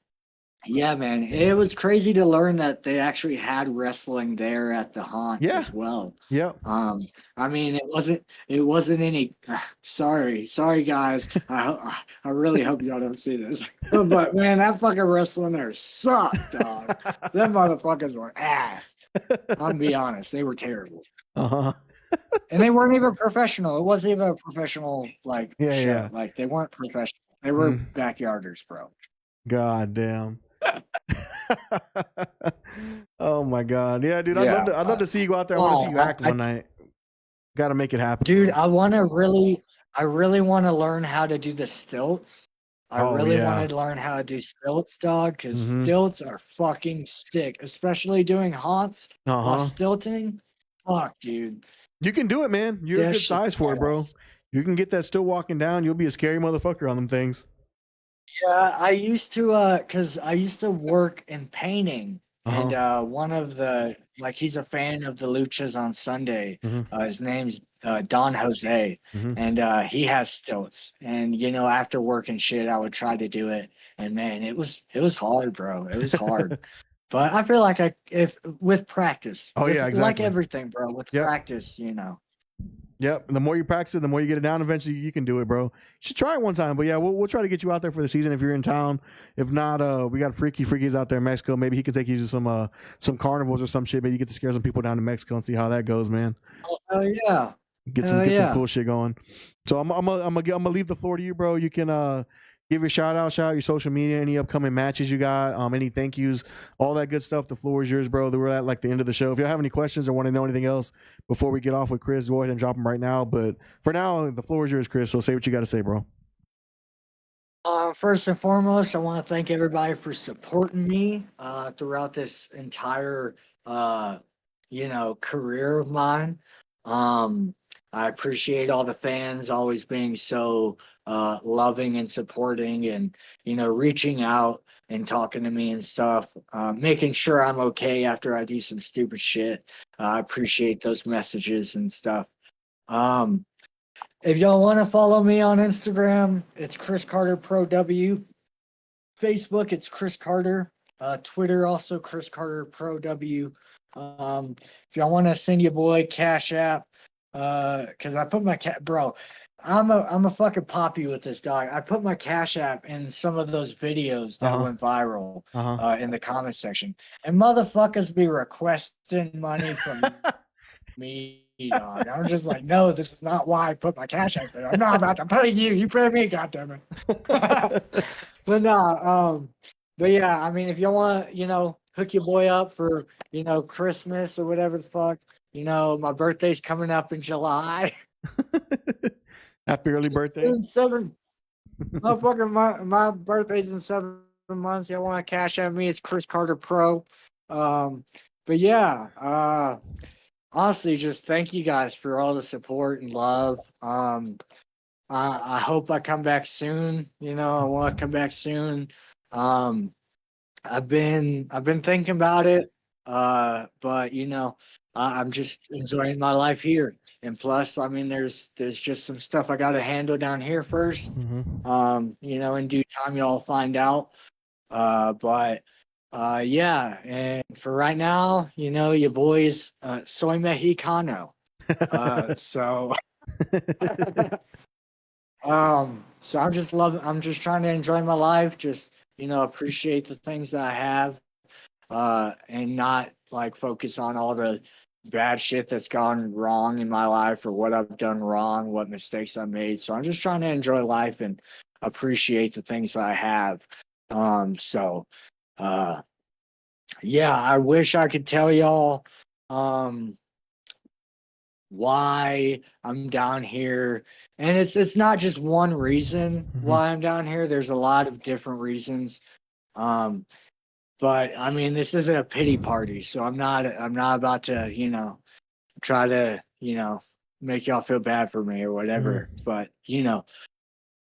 yeah, man, it was crazy to learn that they actually had wrestling there at the haunt Yeah. as well. Yep. Um, I mean, it wasn't any. Sorry, guys. I really hope y'all don't see this. But man, that fucking wrestling there sucked, dog. Them motherfuckers were ass. I'm be honest, they were terrible, Uh-huh. and they weren't even professional. It wasn't even a professional like Yeah, show. yeah. Like they weren't professional. They were Mm. backyarders, bro. God damn. Oh my god. Yeah, dude, I'd love Yeah. to I'd love to see you go out there. I want to see Oh, you act one night. Got to make it happen, dude, bro. I really want to learn how to do the stilts. I Oh really yeah. want to learn how to do stilts, dog, because Mm-hmm. stilts are fucking sick, especially doing haunts while Uh-huh. stilting. Fuck, dude. You can do it, man. You're a That good shit size for it, bro. badass. You can get that still walking down. You'll be a scary motherfucker on them things. Yeah, I used to cause I used to work in painting, and Uh-huh. one of the like he's a fan of the Luchas on Sunday. Mm-hmm. His name's Don Jose, Mm-hmm. and he has stilts. And after work and shit, I would try to do it, and man, it was hard, bro. It was hard. But I feel like if with practice, Oh yeah, with like exactly. everything, bro, with Yep. practice. Yep. And the more you practice it, the more you get it down. Eventually, you can do it, bro. You should try it one time. But yeah, we'll try to get you out there for the season if you're in town. If not, we got Freaky's out there in Mexico. Maybe he could take you to some carnivals or some shit. Maybe you get to scare some people down in Mexico and see how that goes, man. Oh yeah, Get some yeah. cool shit going. So I'm gonna leave the floor to you, bro. You can give your shout out your social media, any upcoming matches you got, any thank yous, all that good stuff. The floor is yours, bro. We're at like the end of the show. If you have any questions or want to know anything else before we get off with Chris, go ahead and drop them right now. But for now, the floor is yours, Chris. So say what you got to say, bro. First and foremost, I want to thank everybody for supporting me throughout this entire, career of mine. Um, I appreciate all the fans always being so loving and supporting, and reaching out and talking to me and stuff, making sure I'm okay after I do some stupid shit. I appreciate those messages and stuff. Um, if y'all want to follow me on Instagram, it's Chris Carter Pro W. Facebook, it's Chris Carter. Twitter, also Chris Carter Pro W. If y'all want to send your boy Cash App, because I put my bro, I'm a fucking poppy with this dog. I put my Cash App in some of those videos Uh that huh. went viral Uh in the comment section, and motherfuckers be requesting money from me, dog. I'm just like, no, this is not why I put my Cash App there. I'm not about to pay you. You pay me, goddammit. huh. But no, but yeah, I mean, if you want, hook your boy up for, Christmas or whatever the fuck, my birthday's coming up in July. Happy early birthday. In seven, motherfucking my birthday's in 7 months. Y'all want to cash at me? It's Chris Carter Pro. Um, but yeah, honestly, just thank you guys for all the support and love. I hope I come back soon. I want to come back soon. Um, I've been thinking about it, but I'm just enjoying my life here. And plus, I mean, there's just some stuff I got to handle down here first. Mm-hmm. In due time, y'all find out. But yeah, and for right now, your boys, soy mexicano. So so I'm just trying to enjoy my life, just appreciate the things that I have, and not like focus on all the bad shit that's gone wrong in my life or what I've done wrong, what mistakes I made. So I'm just trying to enjoy life and appreciate the things I have. So yeah, I wish I could tell y'all why I'm down here. And it's not just one reason why I'm down here. There's a lot of different reasons. But I mean, this isn't a pity party, so I'm not about to, try to, make y'all feel bad for me or whatever. But,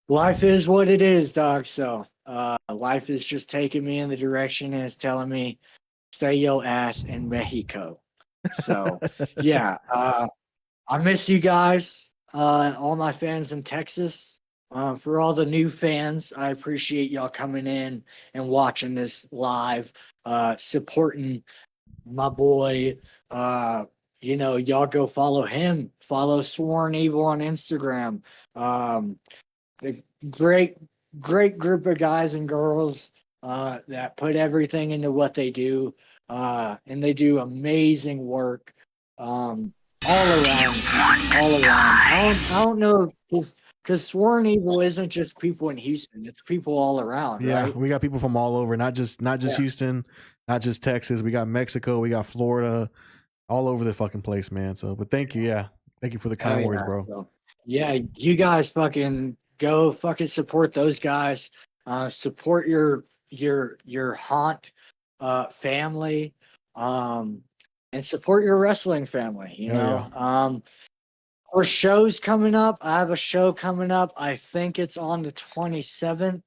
life is what it is, dog. So life is just taking me in the direction and it's telling me stay your ass in Mexico. So yeah, I miss you guys, all my fans in Texas. For all the new fans, I appreciate y'all coming in and watching this live, supporting my boy. Y'all go follow him. Follow Sworn Evil on Instagram. A great, great group of guys and girls that put everything into what they do, and they do amazing work. All around, all around. I don't know because Sworn Evil isn't just people in Houston; it's people all around, Yeah, right? we got people from all over, not just Yeah. Houston, not just Texas. We got Mexico, we got Florida, all over the fucking place, man. So, but thank you, yeah, thank you for the Hell kind words, yeah. bro. So, yeah, you guys fucking go fucking support those guys. Support your haunt family. And support your wrestling family, Hell yeah. Our show's coming up. I have a show coming up. I think it's on the 27th.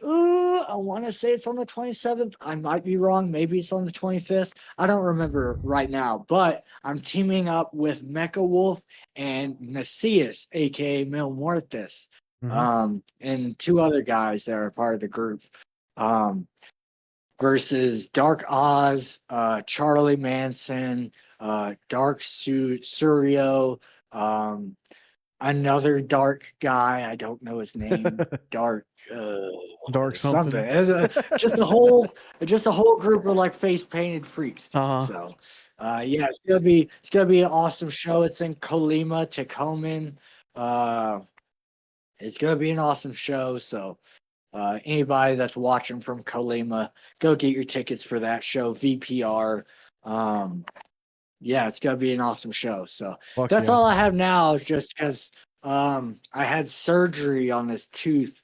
I want to say it's on the 27th. I might be wrong. Maybe it's on the 25th. I don't remember right now. But I'm teaming up with Mecha Wolf and Macias, aka Mil Muertes, and two other guys that are part of the group. Versus Dark Oz, Charlie Manson, Dark Surio, another dark guy. I don't know his name. Dark Dark something. Just a whole group of like face painted freaks. Uh-huh. So yeah, it's gonna be an awesome show. It's in Colima, Tacoma. It's gonna be an awesome show. So anybody that's watching from Colima, go get your tickets for that show. VPR. Yeah, it's gonna be an awesome show. So Fuck that's yeah. all I have now. Is just because I had surgery on this tooth.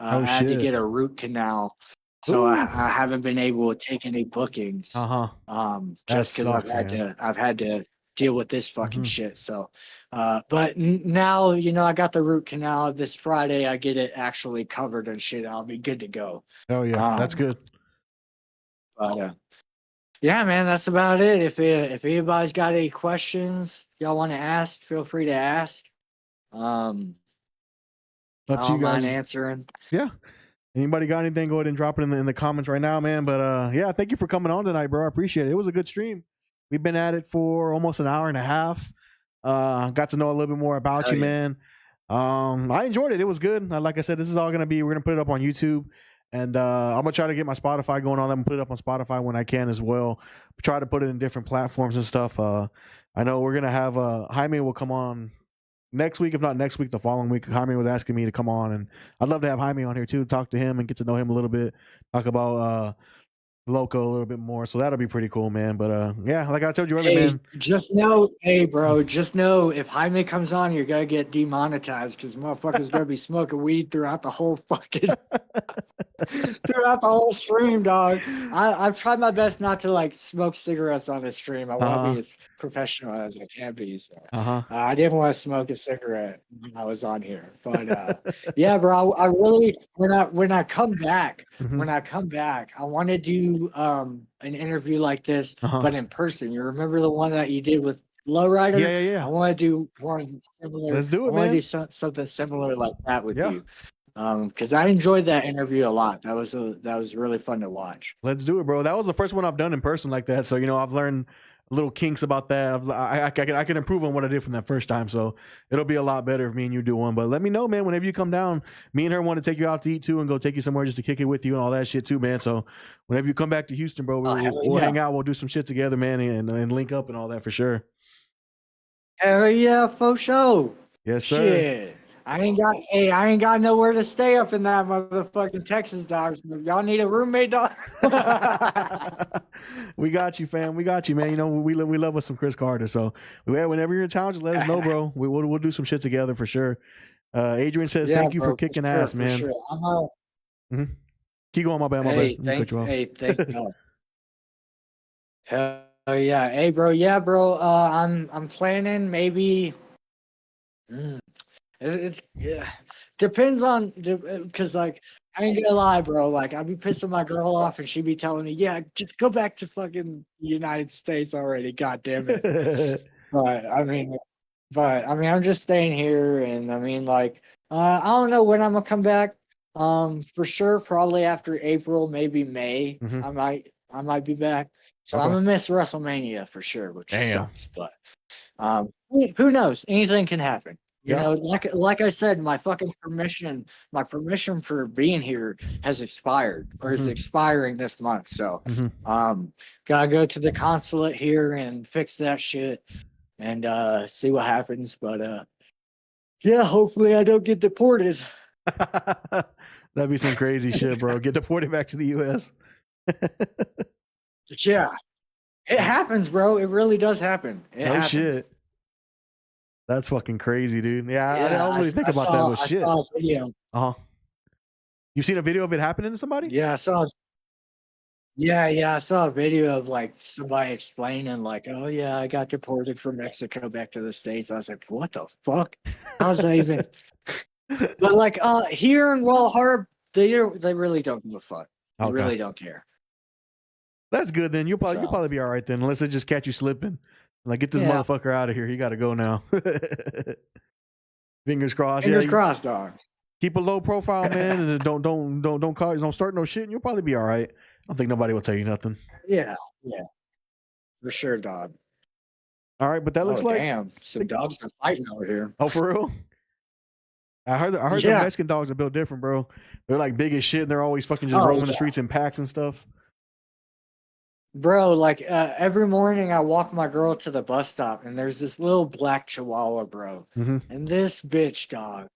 Oh I had to shit. get a root canal, so I haven't been able to take any bookings. That Just because sucks, man. I've had to deal with this fucking shit. So, but now I got the root canal. This Friday I get it actually covered and shit. I'll be good to go. Hell yeah, that's good. But yeah, man, that's about it. If anybody's got any questions y'all want to ask, feel free to ask. I Up to you don't mind guys. answering. Yeah. Anybody got anything? Go ahead and drop it in the comments right now, man. But yeah, thank you for coming on tonight, bro. I appreciate it. It was a good stream. We've been at it for almost an hour and a half. Got to know a little bit more about Hell you, yeah. man. I enjoyed it. It was good. Like I said, this is all gonna be. We're gonna put it up on YouTube, and I'm gonna try to get my Spotify going on. I'm gonna put it up on Spotify when I can as well. Try to put it in different platforms and stuff. I know we're gonna have Jaime will come on next week, if not next week, the following week. Jaime was asking me to come on, and I'd love to have Jaime on here too, talk to him and get to know him a little bit, talk about Loco a little bit more. So that'll be pretty cool, man. But yeah, like I told you earlier, man. Just know if Jaime comes on, you're gonna get demonetized because motherfuckers gonna be smoking weed throughout the whole fucking throughout the whole stream, dog. I've tried my best not to like smoke cigarettes on this stream. I want to be as professional as I can be. So I didn't want to smoke a cigarette when I was on here. But yeah, bro, I really when I come back, I want to do an interview like this, but in person. You remember the one that you did with Lowrider? Yeah. I want to do one similar. Let's do it, I want to man. do something similar like that with Yeah. you. Because I enjoyed that interview a lot. That was really fun to watch. Let's do it, bro. That was the first one I've done in person like that. So I've learned little kinks about that. I can improve on what I did from that first time. So it'll be a lot better if me and you do one. But let me know, man, whenever you come down. Me and her want to take you out to eat too and go take you somewhere just to kick it with you and all that shit too, man. So whenever you come back to Houston, bro, we'll hang out. We'll do some shit together, man, and link up and all that for sure. Hell yeah, for sure. Yes, sir. Shit. I ain't got nowhere to stay up in that motherfucking Texas, dogs. Y'all need a roommate, dog. We got you, fam. We got you, man. You know we love us some Chris Carter. So whenever you're in town, just let us know, bro. We'll do some shit together for sure. Adrian says thank you for kicking ass, man. Sure. Mm-hmm. Keep going, my bad. Hey, thank you. Hell yeah. Hey, bro. Yeah, bro. I'm planning maybe. It's yeah. Depends on because like I ain't gonna lie, bro. Like I'd be pissing my girl off and she'd be telling me, "Yeah, just go back to fucking United States already." God damn it. But I'm just staying here, and I mean, like, I don't know when I'm gonna come back. For sure, probably after April, maybe May. Mm-hmm. I might be back. So Okay. I'm gonna miss WrestleMania for sure, which Damn. sucks. But who knows? Anything can happen. You Yeah. know, like I said, my permission for being here has expired or is expiring this month. So, gotta go to the consulate here and fix that shit and see what happens. But yeah, hopefully I don't get deported. That'd be some crazy shit, bro. Get deported back to the U.S. Yeah, it happens, bro. It really does happen. It No happens. shit. That's fucking crazy, dude. Yeah, I don't really think about that, but shit. I saw a video. You seen a video of it happening to somebody? Yeah, I saw. Yeah, I saw a video of like somebody explaining, like, "Oh yeah, I got deported from Mexico back to the States." I was like, "What the fuck? How's that even?" But like, here in Well Harbor, they really don't give a fuck. They Okay. really don't care. That's good then. You'll probably be all right then, unless they just catch you slipping. Like, get this motherfucker out of here. You got to go now. Fingers crossed. Fingers crossed, dog. Keep a low profile, man, and don't start no shit, and you'll probably be all right. I don't think nobody will tell you nothing. Yeah, for sure, dog. All right, but that looks like damn, some dogs are fighting over here. Oh, for real? I heard the Mexican dogs are built different, bro. They're like big as shit, and they're always fucking just roaming the streets in packs and stuff. Bro, like every morning I walk my girl to the bus stop, and there's this little black Chihuahua, bro, and this bitch dog,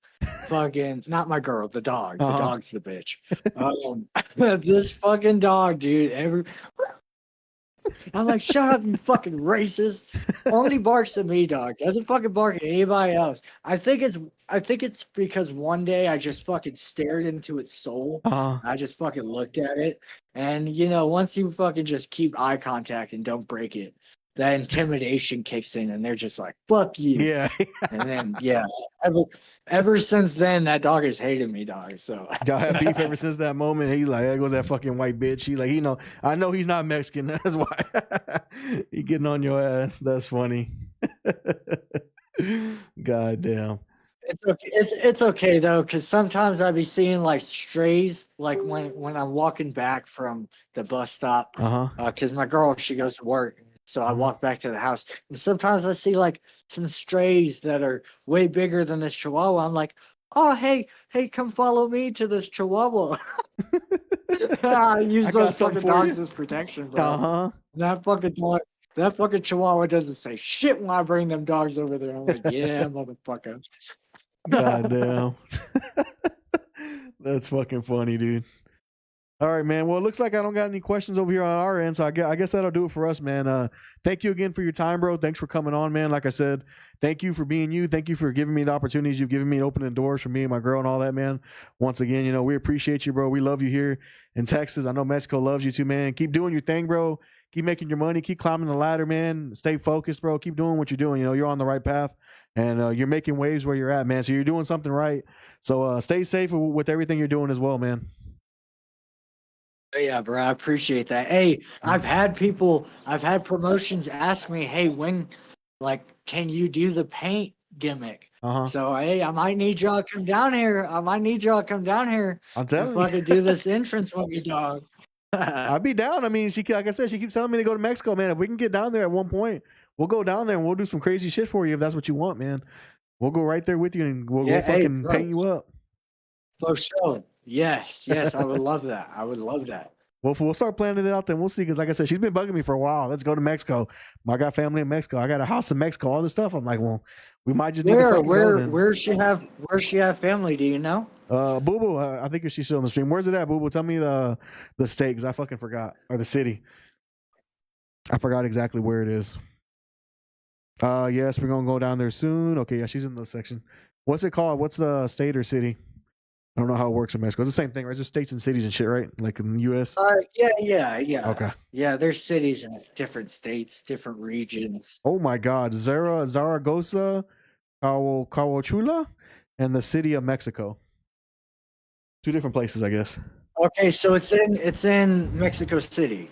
fucking not my girl, the dog. The dog's the bitch. This fucking dog, dude. I'm like, shut up, you fucking racist. Only barks at me, dog. Doesn't fucking bark at anybody else. I think it's because one day I just fucking stared into its soul. I just fucking looked at it. And you know, once you fucking just keep eye contact and don't break it, that intimidation kicks in and they're just like, fuck you. Yeah. And then ever since then, that dog has hated me, dog. So y'all have beef ever since that moment. He's like, there goes that fucking white bitch. He's like, I know he's not Mexican. That's why he getting on your ass. That's funny. God damn. It's okay though, because sometimes I'd be seeing like strays, like when I'm walking back from the bus stop, because my girl, she goes to work, so I walk back to the house, and sometimes I see like some strays that are way bigger than this Chihuahua. I'm like, oh hey, come follow me to this Chihuahua. I use those fucking dogs as protection, bro. That fucking Chihuahua doesn't say shit when I bring them dogs over there. I'm like, yeah, motherfucker. God damn. That's fucking funny, dude. All right, man. Well, it looks like I don't got any questions over here on our end, so I guess that'll do it for us, man. Thank you again for your time, bro. Thanks for coming on, man. Like I said, thank you for being you. Thank you for giving me the opportunities you've given me, opening doors for me and my girl and all that, man. Once again, we appreciate you, bro. We love you here in Texas. I know Mexico loves you too, man. Keep doing your thing, bro. Keep making your money. Keep climbing the ladder, man. Stay focused, bro. Keep doing what you're doing. You're on the right path, and you're making waves where you're at, man. So you're doing something right. So stay safe with everything you're doing as well, man. Yeah, bro, I appreciate that. Hey, I've had promotions ask me, hey, can you do the paint gimmick? So, hey, I might need y'all to come down here. I'm telling you. Fucking do this entrance with me, dog. I'd be down. I mean, like I said, she keeps telling me to go to Mexico, man. If we can get down there at one point, we'll go down there and we'll do some crazy shit for you if that's what you want, man. We'll go right there with you and we'll fucking paint you up. For sure. Yes, I would love that. we'll start planning it out. Then we'll see. Because like I said, she's been bugging me for a while. Let's go to Mexico. I got family in Mexico. I got a house in Mexico. All this stuff. I'm like, well, we might just need to fucking go then. Where's she have family? Do you know? Boo Boo. I think she's still on the stream. Where's it at, Boo Boo? Tell me the state, because I fucking forgot, or the city. I forgot exactly where it is. Yes, we're gonna go down there soon. Okay, yeah, she's in the section. What's it called? What's the state or city? I don't know how it works in Mexico. It's the same thing, right? There's states and cities and shit, right? Like in the U.S. Yeah. Okay. Yeah, there's cities in different states, different regions. Oh my God, Zaragoza, Coahuila, and the city of Mexico. 2 different places, I guess. Okay, so it's in Mexico City.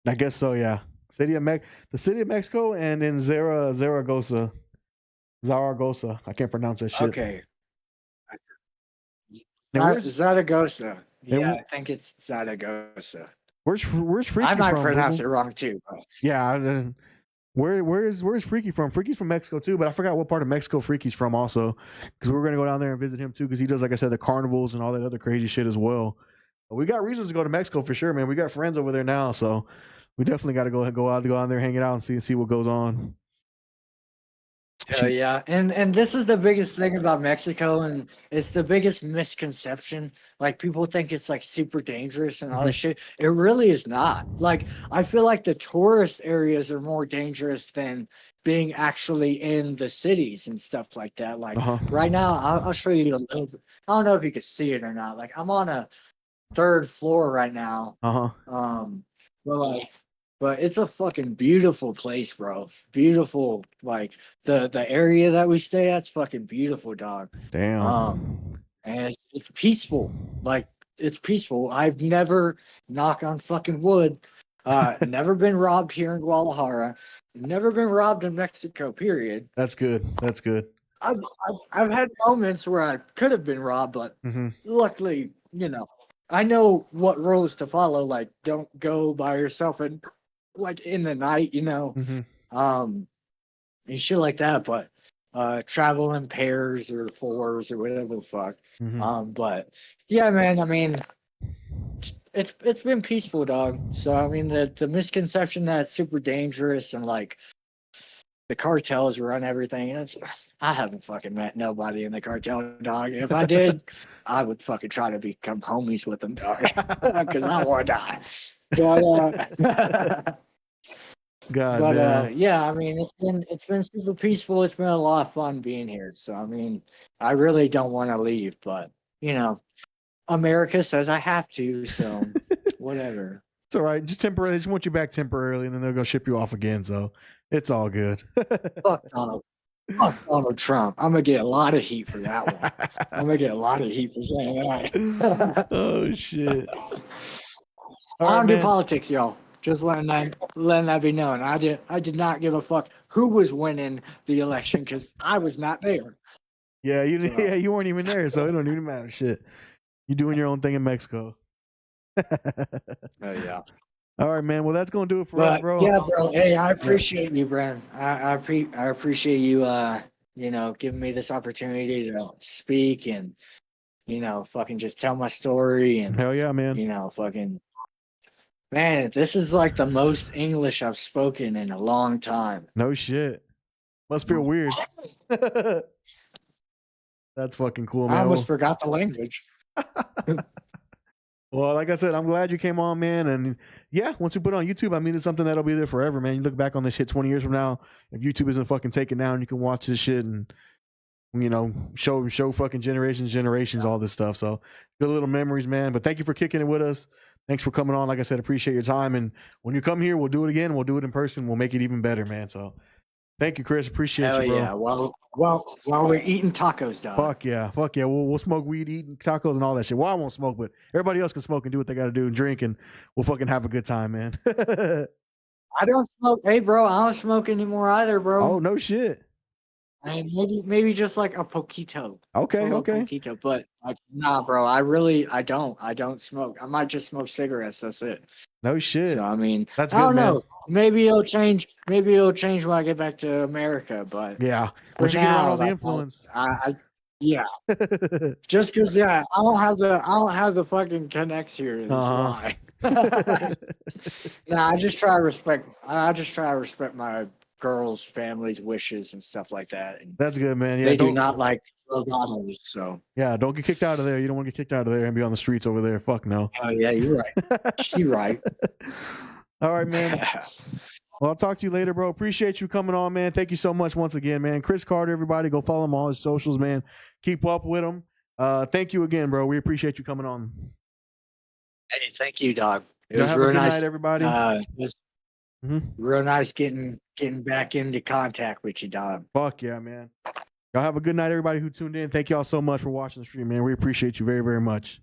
I guess so. Yeah, the city of Mexico, and in Zaragoza. I can't pronounce that shit. Okay. Zaragoza. Yeah, I think it's Zaragoza. Where's Freaky I might from? pronounce it wrong too. But... Yeah. Where's Freaky from? Freaky's from Mexico too, but I forgot what part of Mexico Freaky's from also, because we're gonna go down there and visit him too, because he does, like I said, the carnivals and all that other crazy shit as well. But we got reasons to go to Mexico for sure, man. We got friends over there now, so we definitely got to go out there, hang it out, and see what goes on. Hell yeah. And this is the biggest thing about Mexico, and it's the biggest misconception. Like, people think it's like super dangerous and all this shit. It really is not. Like, I feel like the tourist areas are more dangerous than being actually in the cities and stuff like that. Like, right now, I'll show you a little bit. I don't know if you can see it or not. Like, I'm on a 3rd floor right now. But it's a fucking beautiful place, bro. Beautiful. Like, the area that we stay at's fucking beautiful, dog. Damn. And it's peaceful. Like, it's peaceful. I've never, knock on fucking wood, never been robbed here in Guadalajara. Never been robbed in Mexico, period. That's good. I've had moments where I could have been robbed, but luckily, I know what rules to follow. Like, don't go by yourself and like in the night, and shit like that. But travel in pairs or 4s or whatever the fuck. But yeah, man. I mean, it's been peaceful, dog. So I mean, the misconception that it's super dangerous and like the cartels run everything. I haven't fucking met nobody in the cartel, dog. If I did, I would fucking try to become homies with them, dog, because I want to die. But yeah, I mean, it's been super peaceful. It's been a lot of fun being here. So I mean, I really don't want to leave, but America says I have to, so whatever. It's all right. Just temporarily. They just want you back temporarily, and then they'll go ship you off again. So it's all good. Fuck Donald Trump. I'm gonna get a lot of heat for that one. I'm gonna get a lot of heat for saying that. Oh shit! I don't do politics, y'all. Just letting that be known. I did not give a fuck who was winning the election because I was not there. Yeah, you weren't even there, so it don't even matter. Shit, you doing your own thing in Mexico. Yeah. All right, man. Well, that's gonna do it for us, bro. Yeah, bro. Hey, I appreciate you, Brad. I appreciate you. Giving me this opportunity to speak and fucking just tell my story and hell yeah, man. Fucking man, this is like the most English I've spoken in a long time. No shit. Must feel weird. That's fucking cool, man. I almost forgot the language. Well, like I said, I'm glad you came on, man. And yeah, once we put it on YouTube, I mean, it's something that'll be there forever, man. You look back on this shit 20 years from now, if YouTube isn't fucking taken down, you can watch this shit and, show fucking generations, all this stuff. So good little memories, man. But thank you for kicking it with us. Thanks for coming on. Like I said, appreciate your time. And when you come here, we'll do it again. We'll do it in person. We'll make it even better, man. So thank you, Chris. Appreciate you, bro. Yeah. While we're eating tacos, dog. Fuck yeah. We'll smoke weed, eat tacos, and all that shit. Well, I won't smoke, but everybody else can smoke and do what they got to do and drink, and we'll fucking have a good time, man. I don't smoke. Hey, bro, I don't smoke anymore either, bro. Oh, no shit. I mean, maybe just like a poquito. Okay. Poquito, but nah, bro. I don't smoke. I might just smoke cigarettes. That's it. No shit. So I mean, that's good, I don't man. know. Maybe it'll change. Maybe it'll change when I get back to America. But yeah, once you get around all the influence. Yeah, just because I don't have the fucking connects here is why. Nah, I just try to respect my girls' families' wishes and stuff like that. And That's good, man. Yeah, they do don't not like drogados, so don't get kicked out of there. You don't want to get kicked out of there and be on the streets over there. Fuck no. oh yeah, you're right. She right. All right, man. Well, I'll talk to you later, bro. Appreciate you coming on, man. Thank you so much once again, man. Chris Carter, everybody, go follow him on all his socials, man. Keep up with him. Thank you again, bro. We appreciate you coming on. Hey, thank you, dog. It Y'all was have a real good nice. night, everybody. It was real nice getting back into contact with you, dog. Fuck yeah, man. Y'all have a good night, everybody who tuned in. Thank y'all so much for watching the stream, man. We appreciate you very, very much.